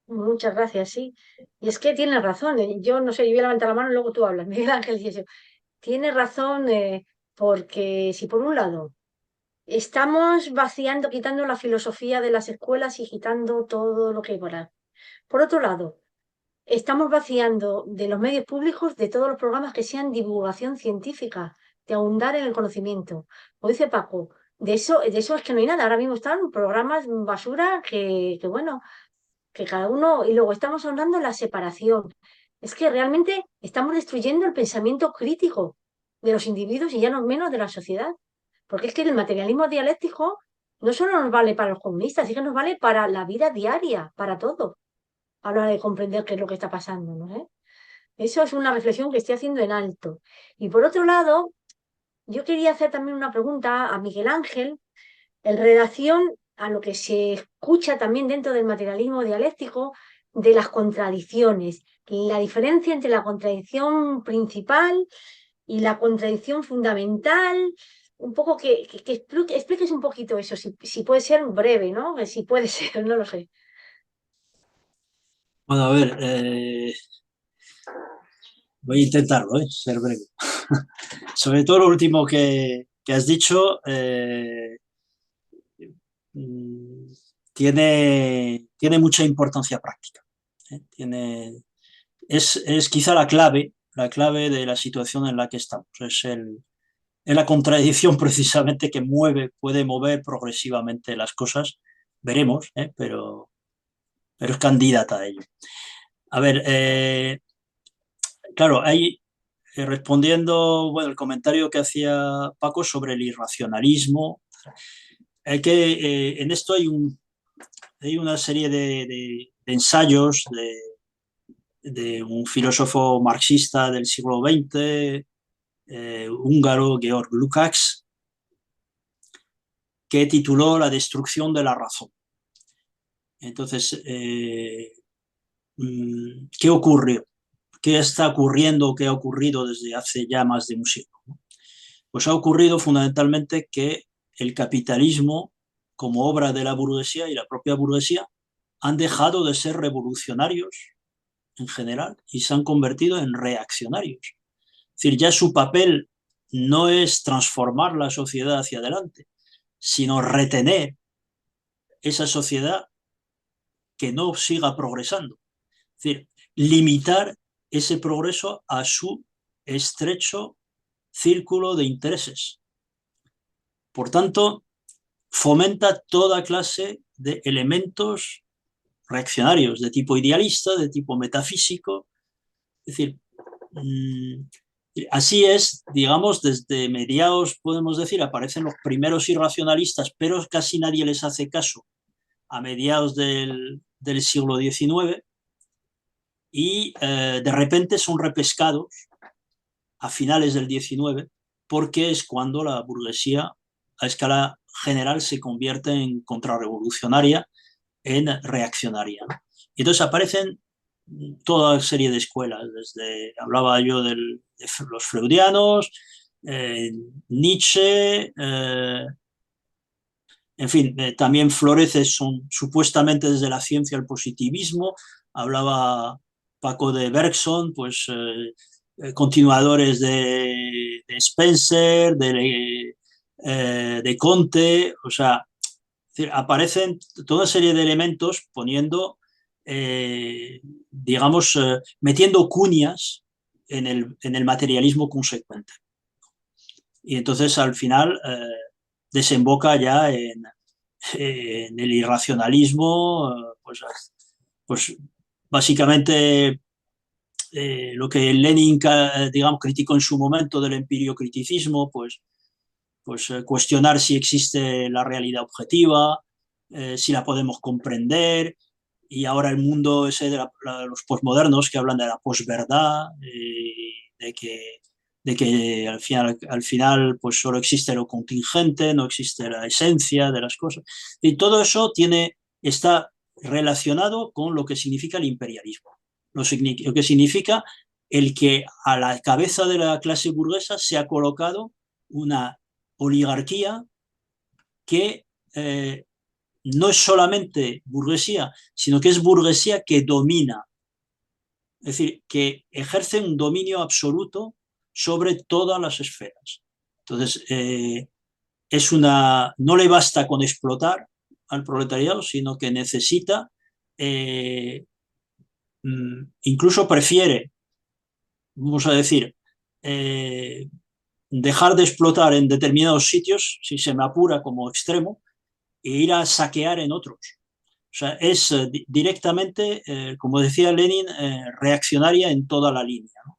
Muchas gracias, sí. Y es que tienes razón. Yo no sé, yo voy a levantar la mano y luego tú hablas, Miguel Ángel. Y eso. Tienes razón, porque si por un lado estamos vaciando, quitando la filosofía de las escuelas y quitando todo lo que hay por ahí. Por otro lado, estamos vaciando de los medios públicos de todos los programas que sean divulgación científica, de ahondar en el conocimiento. Como dice Paco, de eso es que no hay nada. Ahora mismo están programas basura que bueno, que cada uno, y luego estamos hablando de la separación. Es que realmente estamos destruyendo el pensamiento crítico de los individuos y ya no menos de la sociedad. Porque es que el materialismo dialéctico no solo nos vale para los comunistas, es que nos vale para la vida diaria, para todo, a la hora de comprender qué es lo que está pasando, ¿no? Eso es una reflexión que estoy haciendo en alto. Y por otro lado, yo quería hacer también una pregunta a Miguel Ángel en relación a lo que se escucha también dentro del materialismo dialéctico de las contradicciones, la diferencia entre la contradicción principal y la contradicción fundamental, un poco que expliques un poquito eso, si puede ser breve, ¿no? Si puede ser, no lo sé. Bueno, a ver, voy a intentarlo, ser breve. Sobre todo lo último que has dicho, mm, tiene mucha importancia práctica. Es quizá la clave de la situación en la que estamos. Es la contradicción precisamente que puede mover progresivamente las cosas. Veremos, pero es candidata a ello. A ver, claro, respondiendo, bueno, el comentario que hacía Paco sobre el irracionalismo, en esto hay una serie de ensayos de un filósofo marxista del siglo XX, húngaro, Georg Lukács, que tituló La destrucción de la razón. Entonces, ¿qué ocurrió? ¿Qué está ocurriendo? ¿Qué ha ocurrido desde hace ya más de un siglo? Pues ha ocurrido fundamentalmente que el capitalismo, como obra de la burguesía y la propia burguesía, han dejado de ser revolucionarios en general y se han convertido en reaccionarios. Es decir, ya su papel no es transformar la sociedad hacia adelante, sino retener esa sociedad que no siga progresando. Es decir, limitar ese progreso a su estrecho círculo de intereses. Por tanto, fomenta toda clase de elementos reaccionarios, de tipo idealista, de tipo metafísico. Es decir, así es, digamos, desde mediados, podemos decir, aparecen los primeros irracionalistas, pero casi nadie les hace caso a mediados del siglo XIX y de repente son repescados a finales del XIX porque es cuando la burguesía a escala general se convierte en contrarrevolucionaria, en reaccionaria, ¿no? Y entonces aparecen toda serie de escuelas, hablaba yo de los freudianos, Nietzsche, en fin, también florece supuestamente desde la ciencia el positivismo, hablaba Paco de Bergson, pues continuadores de Spencer, de Comte, o sea, aparecen toda serie de elementos poniendo, digamos, metiendo cuñas en el materialismo consecuente. Y entonces al final desemboca ya en el irracionalismo, pues básicamente lo que Lenin, digamos, criticó en su momento del empiriocriticismo, pues cuestionar si existe la realidad objetiva, si la podemos comprender, y ahora el mundo ese de los posmodernos que hablan de la posverdad, de que al final pues solo existe lo contingente, no existe la esencia de las cosas. Y todo eso está relacionado con lo que significa el imperialismo, lo que significa el que a la cabeza de la clase burguesa se ha colocado una oligarquía que no es solamente burguesía, sino que es burguesía que domina, es decir, que ejerce un dominio absoluto sobre todas las esferas. Entonces, no le basta con explotar al proletariado, sino que necesita, incluso prefiere, vamos a decir, dejar de explotar en determinados sitios, si se me apura como extremo, e ir a saquear en otros. O sea, es directamente, como decía Lenin, reaccionaria en toda la línea, ¿no?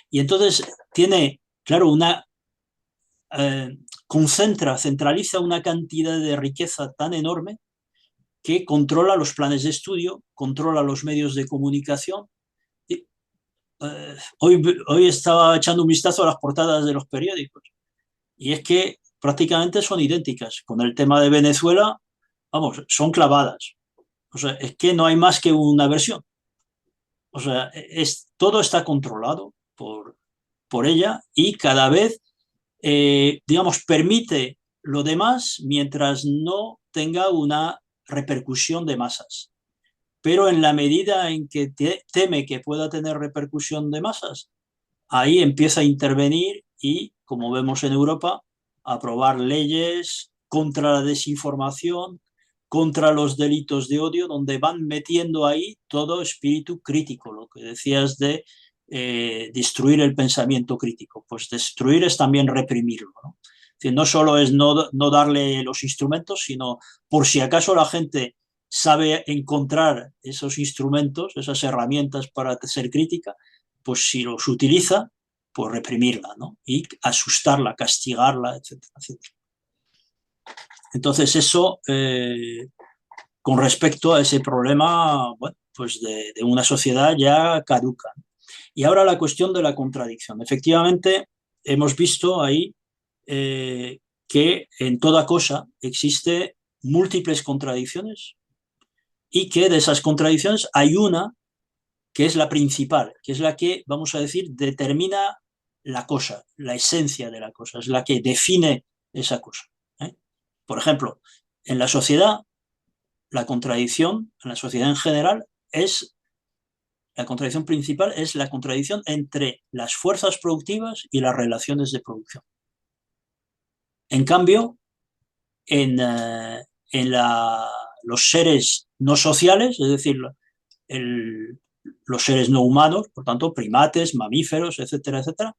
Y entonces tiene, claro, centraliza una cantidad de riqueza tan enorme que controla los planes de estudio, controla los medios de comunicación. Hoy estaba echando un vistazo a las portadas de los periódicos y es que prácticamente son idénticas. Con el tema de Venezuela, vamos, son clavadas. O sea, es que no hay más que una versión. O sea, todo está controlado por ella y cada vez, digamos, permite lo demás mientras no tenga una repercusión de masas. Pero en la medida en que teme que pueda tener repercusión de masas, ahí empieza a intervenir y, como vemos en Europa, a aprobar leyes contra la desinformación, contra los delitos de odio, donde van metiendo ahí todo espíritu crítico, lo que decías de destruir el pensamiento crítico. Pues destruir es también reprimirlo, ¿no? Es decir, no solo es no darle los instrumentos, sino por si acaso la gente sabe encontrar esos instrumentos, esas herramientas para ser crítica, pues si los utiliza, pues reprimirla, ¿no? Y asustarla, castigarla, etcétera, etcétera. Entonces eso, con respecto a ese problema, bueno, pues de una sociedad ya caduca. Y ahora la cuestión de la contradicción. Efectivamente, hemos visto ahí que en toda cosa existe múltiples contradicciones y que de esas contradicciones hay una que es la principal, que es la que, vamos a decir, determina la cosa, la esencia de la cosa, es la que define esa cosa, ¿eh? Por ejemplo, en la sociedad, la contradicción, en la sociedad en general, la contradicción principal es la contradicción entre las fuerzas productivas y las relaciones de producción. En cambio, en los seres no sociales, es decir, los seres no humanos, por tanto, primates, mamíferos, etcétera, etcétera,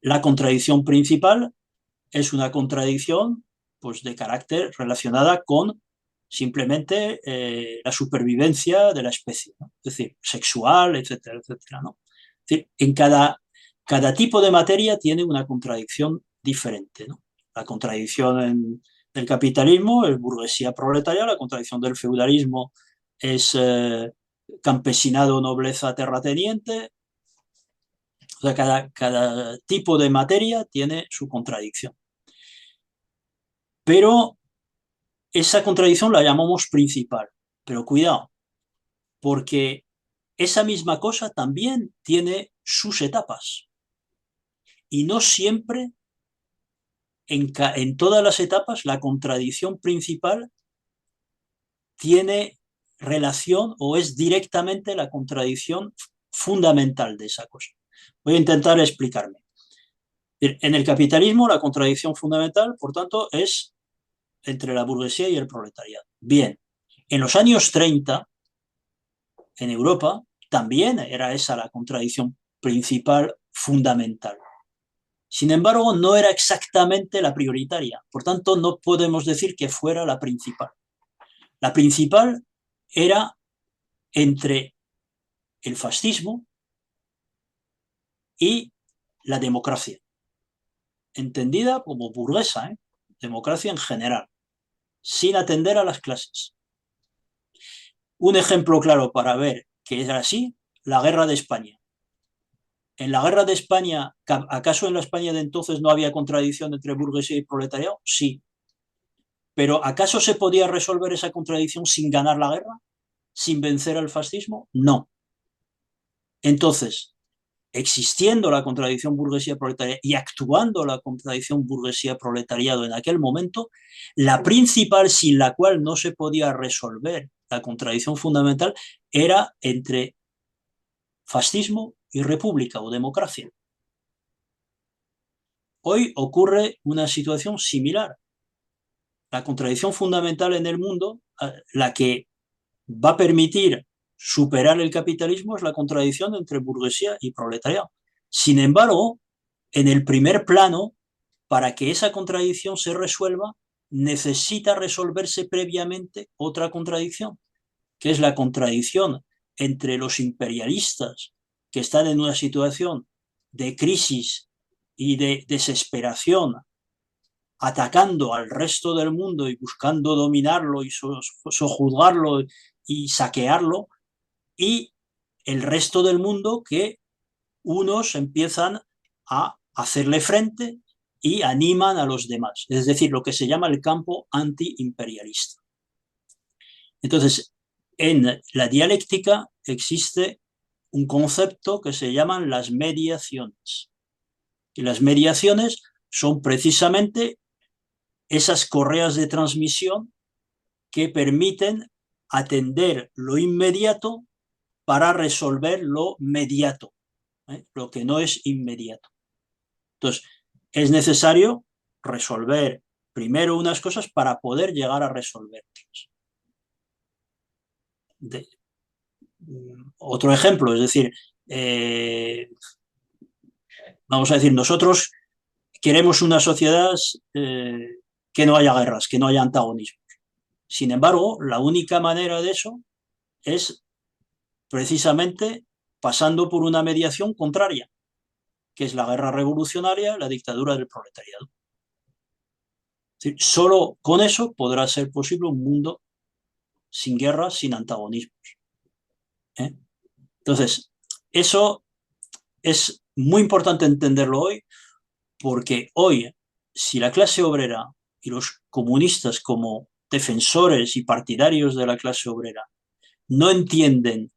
la contradicción principal es una contradicción pues, de carácter relacionada con simplemente la supervivencia de la especie, ¿no? Es decir, sexual, etcétera, etcétera, ¿no? Es decir, en cada tipo de materia tiene una contradicción diferente, ¿no? La contradicción del capitalismo es burguesía proletaria, la contradicción del feudalismo es campesinado, nobleza, terrateniente. O sea, cada tipo de materia tiene su contradicción. Pero esa contradicción la llamamos principal. Pero cuidado, porque esa misma cosa también tiene sus etapas. Y no siempre, en todas las etapas, la contradicción principal tiene relación o es directamente la contradicción fundamental de esa cosa. Voy a intentar explicarme. En el capitalismo, la contradicción fundamental, por tanto, es entre la burguesía y el proletariado. Bien, en los años 30, en Europa, también era esa la contradicción principal, fundamental. Sin embargo, no era exactamente la prioritaria. Por tanto, no podemos decir que fuera la principal. La principal era entre el fascismo y la democracia, entendida como burguesa, democracia en general, sin atender a las clases. Un ejemplo claro para ver que era así, la guerra de España. En la guerra de España, ¿acaso en la España de entonces no había contradicción entre burguesía y proletariado? Sí. ¿Pero acaso se podía resolver esa contradicción sin ganar la guerra? ¿Sin vencer al fascismo? No. Entonces, existiendo la contradicción burguesía-proletaria y actuando la contradicción burguesía-proletariado en aquel momento, la principal sin la cual no se podía resolver la contradicción fundamental era entre fascismo y república o democracia. Hoy ocurre una situación similar. La contradicción fundamental en el mundo, la que va a permitir superar el capitalismo, es la contradicción entre burguesía y proletariado. Sin embargo, en el primer plano, para que esa contradicción se resuelva, necesita resolverse previamente otra contradicción, que es la contradicción entre los imperialistas que están en una situación de crisis y de desesperación, atacando al resto del mundo y buscando dominarlo y sojuzgarlo y saquearlo, y el resto del mundo que unos empiezan a hacerle frente y animan a los demás, es decir, lo que se llama el campo antiimperialista. Entonces, en la dialéctica existe un concepto que se llaman las mediaciones. Y las mediaciones son precisamente esas correas de transmisión que permiten atender lo inmediato para resolver lo mediato, lo que no es inmediato. Entonces, es necesario resolver primero unas cosas para poder llegar a resolverlas. Otro ejemplo, es decir, vamos a decir, nosotros queremos una sociedad que no haya guerras, que no haya antagonismos. Sin embargo, la única manera de eso es precisamente pasando por una mediación contraria, que es la guerra revolucionaria, la dictadura del proletariado. Es decir, solo con eso podrá ser posible un mundo sin guerras, sin antagonismos. Entonces, eso es muy importante entenderlo hoy, porque hoy, si la clase obrera y los comunistas como defensores y partidarios de la clase obrera no entienden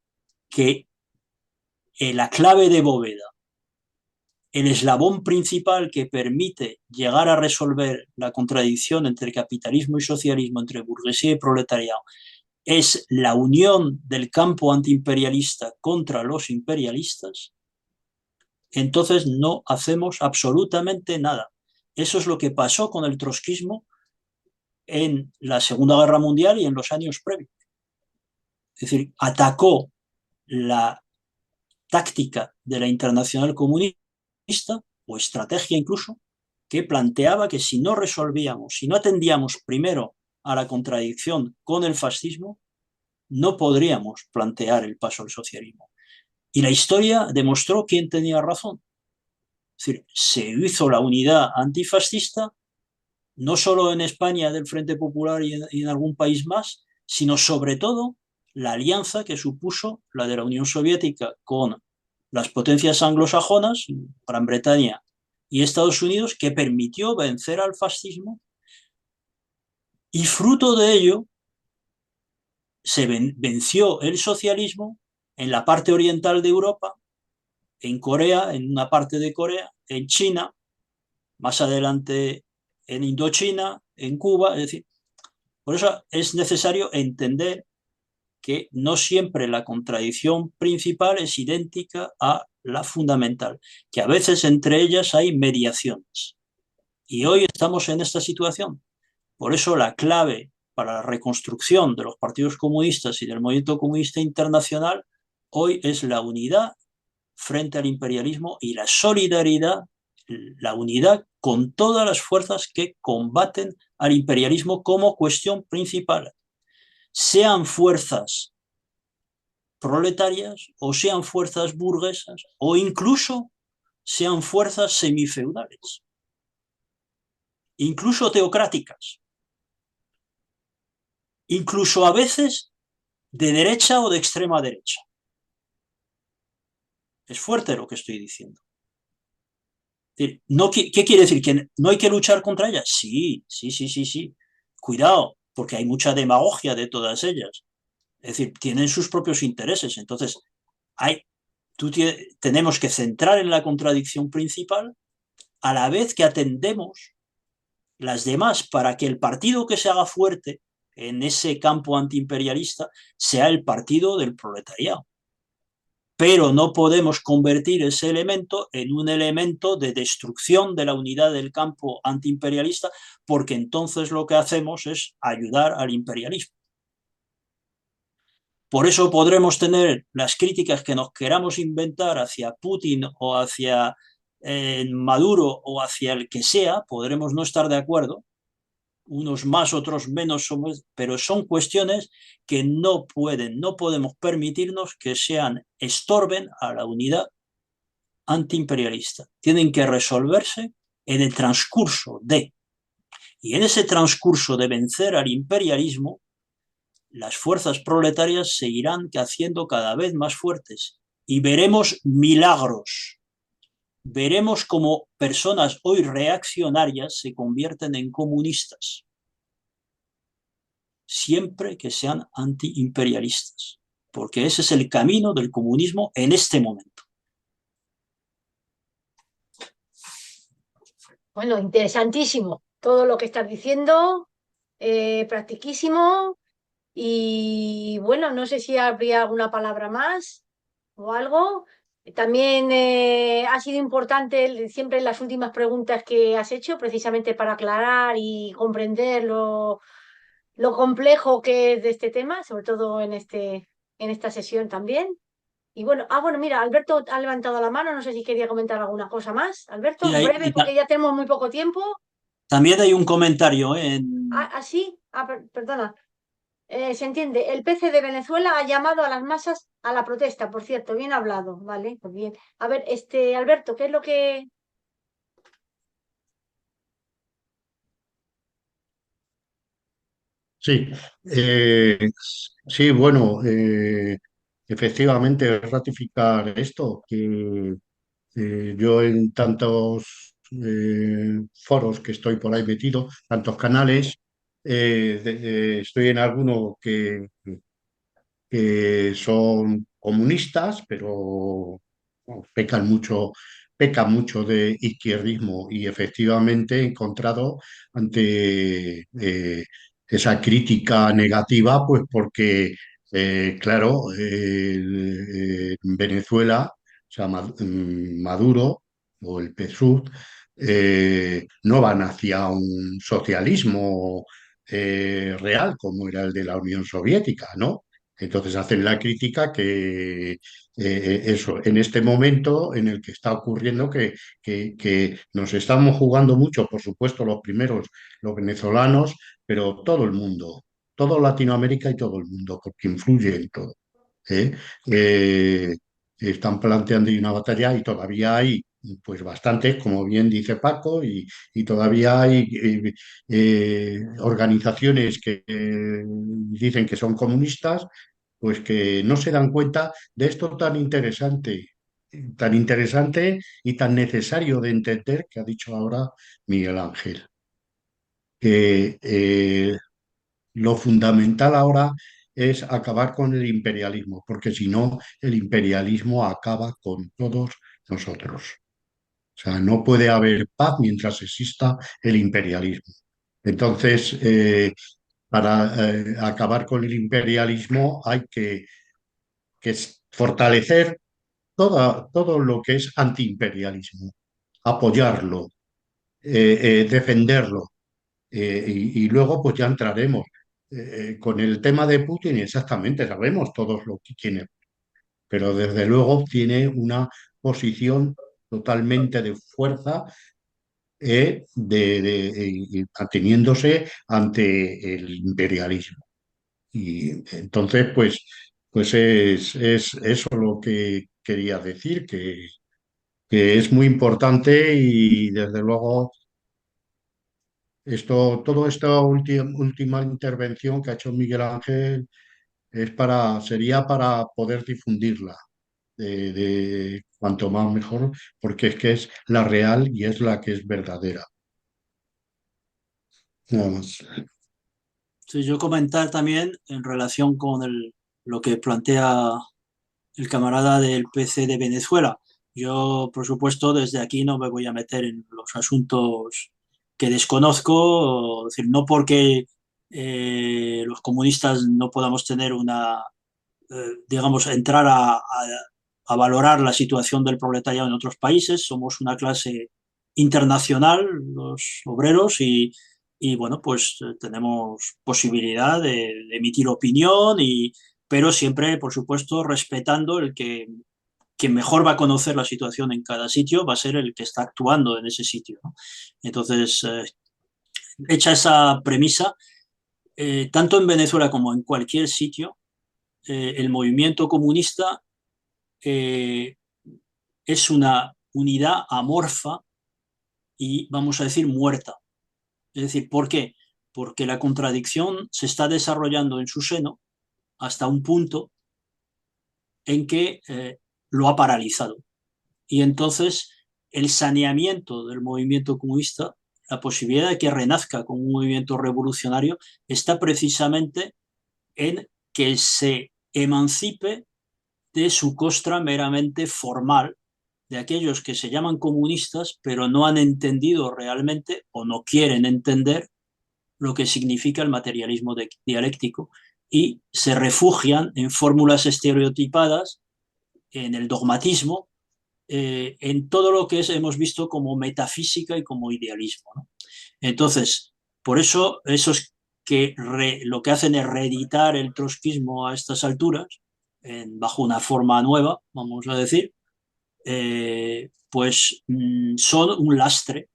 que la clave de bóveda, el eslabón principal que permite llegar a resolver la contradicción entre capitalismo y socialismo, entre burguesía y proletariado, es la unión del campo antiimperialista contra los imperialistas, entonces no hacemos absolutamente nada. Eso es lo que pasó con el trotskismo en la Segunda Guerra Mundial y en los años previos. Es decir, atacó la táctica de la Internacional Comunista, o estrategia incluso, que planteaba que si no resolvíamos, si no atendíamos primero a la contradicción con el fascismo, no podríamos plantear el paso al socialismo. Y la historia demostró quién tenía razón. Es decir, se hizo la unidad antifascista, no solo en España del Frente Popular y en algún país más, sino sobre todo la alianza que supuso la de la Unión Soviética con las potencias anglosajonas, Gran Bretaña y Estados Unidos, que permitió vencer al fascismo, y fruto de ello se venció el socialismo en la parte oriental de Europa, en Corea, en una parte de Corea, en China, más adelante en Indochina, en Cuba. Es decir, por eso es necesario entender que no siempre la contradicción principal es idéntica a la fundamental, que a veces entre ellas hay mediaciones. Y hoy estamos en esta situación. Por eso la clave para la reconstrucción de los partidos comunistas y del movimiento comunista internacional hoy es la unidad frente al imperialismo y la solidaridad, la unidad con todas las fuerzas que combaten al imperialismo como cuestión principal, sean fuerzas proletarias o sean fuerzas burguesas o incluso sean fuerzas semifeudales, incluso teocráticas, incluso a veces de derecha o de extrema derecha. Es fuerte lo que estoy diciendo. No, ¿qué quiere decir? ¿Que no hay que luchar contra ellas? Sí. Cuidado, porque hay mucha demagogia de todas ellas. Es decir, tienen sus propios intereses. Entonces, hay tenemos que centrar en la contradicción principal a la vez que atendemos las demás para que el partido que se haga fuerte en ese campo antiimperialista sea el partido del proletariado. Pero no podemos convertir ese elemento en un elemento de destrucción de la unidad del campo antiimperialista, porque entonces lo que hacemos es ayudar al imperialismo. Por eso podremos tener las críticas que nos queramos inventar hacia Putin o hacia Maduro o hacia el que sea, podremos no estar de acuerdo, unos más, otros menos, pero son cuestiones que no podemos permitirnos que estorben a la unidad antiimperialista. Tienen que resolverse en el transcurso y en ese transcurso de vencer al imperialismo, las fuerzas proletarias se irán haciendo cada vez más fuertes y veremos milagros. Veremos cómo personas hoy reaccionarias se convierten en comunistas, siempre que sean antiimperialistas, porque ese es el camino del comunismo en este momento. Bueno, interesantísimo todo lo que estás diciendo, practiquísimo. Y bueno, no sé si habría alguna palabra más o algo. También ha sido importante siempre las últimas preguntas que has hecho, precisamente para aclarar y comprender lo complejo que es de este tema, sobre todo en esta sesión también. Y bueno, bueno, mira, Alberto ha levantado la mano, no sé si quería comentar alguna cosa más. Alberto, breve, porque ya tenemos muy poco tiempo. También hay un comentario Sí, perdona. Se entiende. El PC de Venezuela ha llamado a las masas a la protesta, por cierto, bien hablado, ¿vale? Pues bien. A ver, Alberto, ¿qué es lo que...? Sí, sí, bueno, efectivamente ratificar esto, que yo en tantos foros que estoy por ahí metido, tantos canales, estoy en alguno que son comunistas, pero bueno, pecan mucho de izquierdismo y efectivamente he encontrado ante esa crítica negativa, pues porque, claro, en Venezuela, o sea, Maduro o el PSUV, no van hacia un socialismo real como era el de la Unión Soviética, ¿no? Entonces hacen la crítica que eso, en este momento en el que está ocurriendo que nos estamos jugando mucho, por supuesto, los primeros, los venezolanos, pero todo el mundo, todo Latinoamérica y todo el mundo, porque influye en todo. ¿Eh? Eh, Están planteando ahí una batalla y todavía hay pues bastantes, como bien dice Paco, y todavía hay organizaciones que dicen que son comunistas, pues que no se dan cuenta de esto tan interesante y tan necesario de entender que ha dicho ahora Miguel Ángel, que lo fundamental ahora es acabar con el imperialismo, porque si no, el imperialismo acaba con todos nosotros. O sea, no puede haber paz mientras exista el imperialismo. Entonces, para acabar con el imperialismo hay que fortalecer todo lo que es antiimperialismo, apoyarlo, defenderlo. Y luego pues ya entraremos. Con el tema de Putin, exactamente, sabemos todos lo que tiene, pero desde luego tiene una posición totalmente de fuerza ateniéndose ante el imperialismo. Y entonces, pues es eso lo que quería decir, que es muy importante y desde luego toda esta última intervención que ha hecho Miguel Ángel sería para poder difundirla de cuanto más mejor, porque es que es la real y es la que es verdadera. Nada más. Sí, yo comentar también en relación con lo que plantea el camarada del PC de Venezuela. Yo, por supuesto, desde aquí no me voy a meter en los asuntos que desconozco, es decir, no porque los comunistas no podamos tener digamos, entrar a valorar la situación del proletariado en otros países. Somos una clase internacional, los obreros, y bueno, pues tenemos posibilidad de emitir opinión, pero siempre, por supuesto, respetando el que quien mejor va a conocer la situación en cada sitio va a ser el que está actuando en ese sitio, ¿no? Entonces, hecha esa premisa, tanto en Venezuela como en cualquier sitio, el movimiento comunista eh, es una unidad amorfa y, vamos a decir, muerta. Es decir, ¿por qué? Porque la contradicción se está desarrollando en su seno hasta un punto en que lo ha paralizado. Y entonces el saneamiento del movimiento comunista, la posibilidad de que renazca como un movimiento revolucionario, está precisamente en que se emancipe de su costra meramente formal, de aquellos que se llaman comunistas, pero no han entendido realmente o no quieren entender lo que significa el materialismo dialéctico y se refugian en fórmulas estereotipadas, en el dogmatismo, en todo lo que hemos visto como metafísica y como idealismo, ¿no? Entonces, por eso, esos que lo que hacen es reeditar el trotskismo a estas alturas, bajo una forma nueva, vamos a decir, pues son un lastre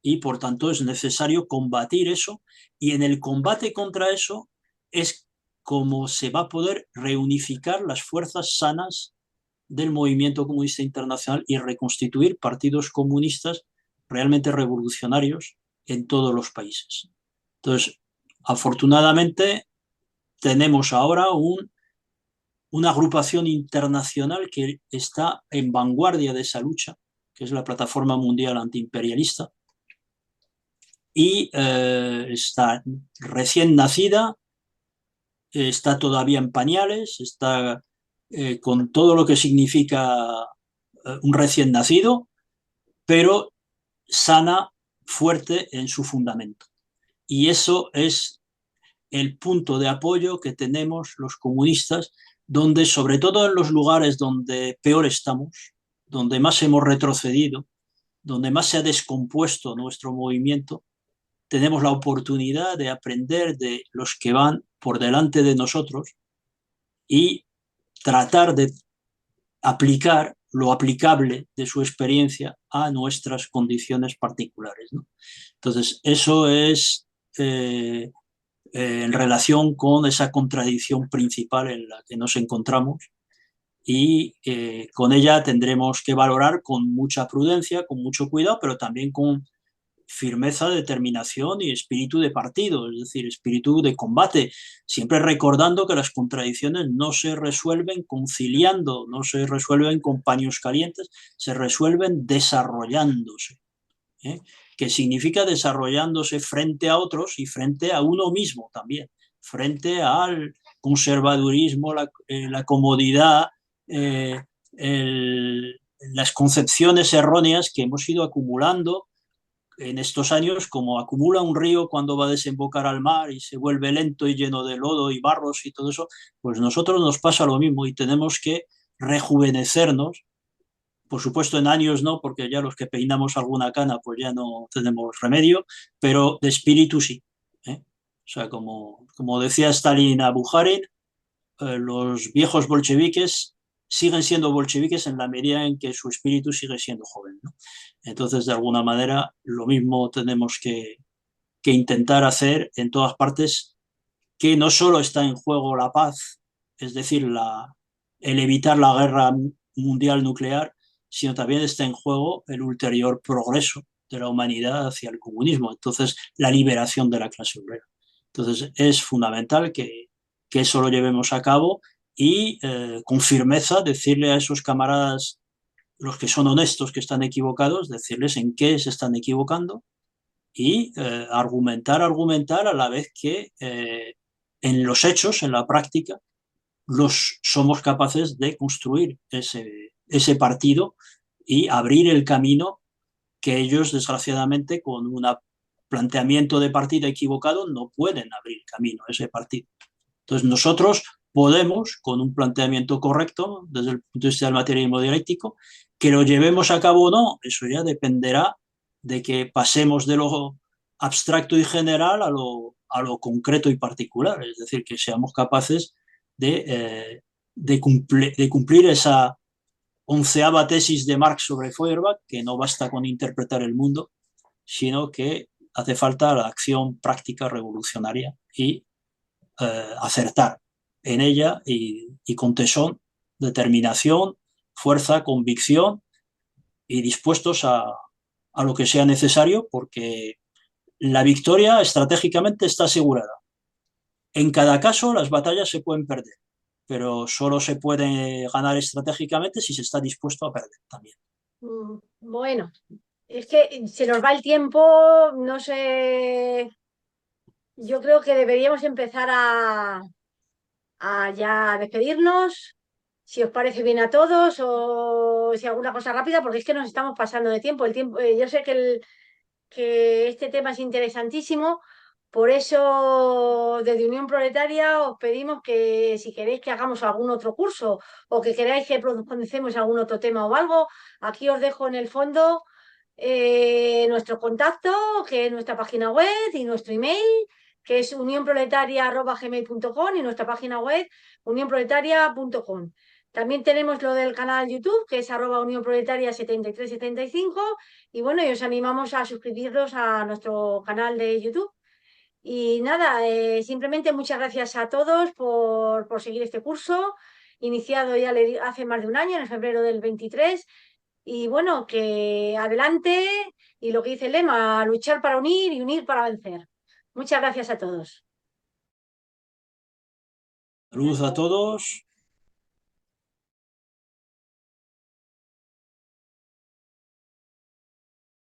y por tanto es necesario combatir eso, y en el combate contra eso es como se va a poder reunificar las fuerzas sanas del movimiento comunista internacional y reconstituir partidos comunistas realmente revolucionarios en todos los países. Entonces, afortunadamente, tenemos ahora una agrupación internacional que está en vanguardia de esa lucha, que es la Plataforma Mundial Antiimperialista, y está recién nacida, está todavía en pañales, está con todo lo que significa un recién nacido, pero sana, fuerte en su fundamento. Y eso es el punto de apoyo que tenemos los comunistas, donde, sobre todo en los lugares donde peor estamos, donde más hemos retrocedido, donde más se ha descompuesto nuestro movimiento, tenemos la oportunidad de aprender de los que van por delante de nosotros y tratar de aplicar lo aplicable de su experiencia a nuestras condiciones particulares, ¿no? Entonces, eso es en relación con esa contradicción principal en la que nos encontramos, y con ella tendremos que valorar con mucha prudencia, con mucho cuidado, pero también con firmeza, determinación y espíritu de partido, es decir, espíritu de combate, siempre recordando que las contradicciones no se resuelven conciliando, no se resuelven con paños calientes, se resuelven desarrollándose, ¿eh? Que significa desarrollándose frente a otros y frente a uno mismo también, frente al conservadurismo, la comodidad, eh, las concepciones erróneas que hemos ido acumulando en estos años, como acumula un río cuando va a desembocar al mar y se vuelve lento y lleno de lodo y barros y todo eso, pues nosotros nos pasa lo mismo y tenemos que rejuvenecernos. Por supuesto, en años no, porque ya los que peinamos alguna cana, pues ya no tenemos remedio, pero de espíritu sí, ¿eh? O sea, como decía Stalin a Bukharin, los viejos bolcheviques siguen siendo bolcheviques en la medida en que su espíritu sigue siendo joven, ¿no? Entonces, de alguna manera, lo mismo tenemos que intentar hacer en todas partes, que no solo está en juego la paz, es decir, el evitar la guerra mundial nuclear, sino también está en juego el ulterior progreso de la humanidad hacia el comunismo, entonces la liberación de la clase obrera. Entonces es fundamental que eso lo llevemos a cabo y con firmeza decirle a esos camaradas, los que son honestos, que están equivocados, decirles en qué se están equivocando y argumentar a la vez que en los hechos, en la práctica, somos capaces de construir ese partido y abrir el camino que ellos, desgraciadamente, con un planteamiento de partido equivocado, no pueden abrir camino a ese partido. Entonces, nosotros podemos, con un planteamiento correcto, desde el punto de vista del materialismo dialéctico, que lo llevemos a cabo o no, eso ya dependerá de que pasemos de lo abstracto y general a lo concreto y particular, es decir, que seamos capaces de cumplir esa 11ª tesis de Marx sobre Feuerbach, que no basta con interpretar el mundo, sino que hace falta la acción práctica revolucionaria y acertar en ella y con tesón, determinación, fuerza, convicción y dispuestos a lo que sea necesario, porque la victoria estratégicamente está asegurada. En cada caso, las batallas se pueden perder, pero solo se puede ganar estratégicamente si se está dispuesto a perder también. Bueno, es que se nos va el tiempo, no sé. Yo creo que deberíamos empezar a ya despedirnos, si os parece bien a todos, o si alguna cosa rápida, porque es que nos estamos pasando de tiempo. El tiempo, yo sé que este tema es interesantísimo, por eso desde Unión Proletaria os pedimos que si queréis que hagamos algún otro curso o que queráis que profundicemos algún otro tema o algo, aquí os dejo en el fondo nuestro contacto, que es nuestra página web, y nuestro email, que es unionproletaria@gmail.com, y nuestra página web unionproletaria.com. También tenemos lo del canal YouTube, que es @unionproletaria7375, y bueno, y os animamos a suscribiros a nuestro canal de YouTube. Y nada, simplemente muchas gracias a todos por seguir este curso, iniciado ya hace más de un año, en febrero del 23. Y bueno, que adelante, y lo que dice el lema, luchar para unir y unir para vencer. Muchas gracias a todos. Saludos a todos.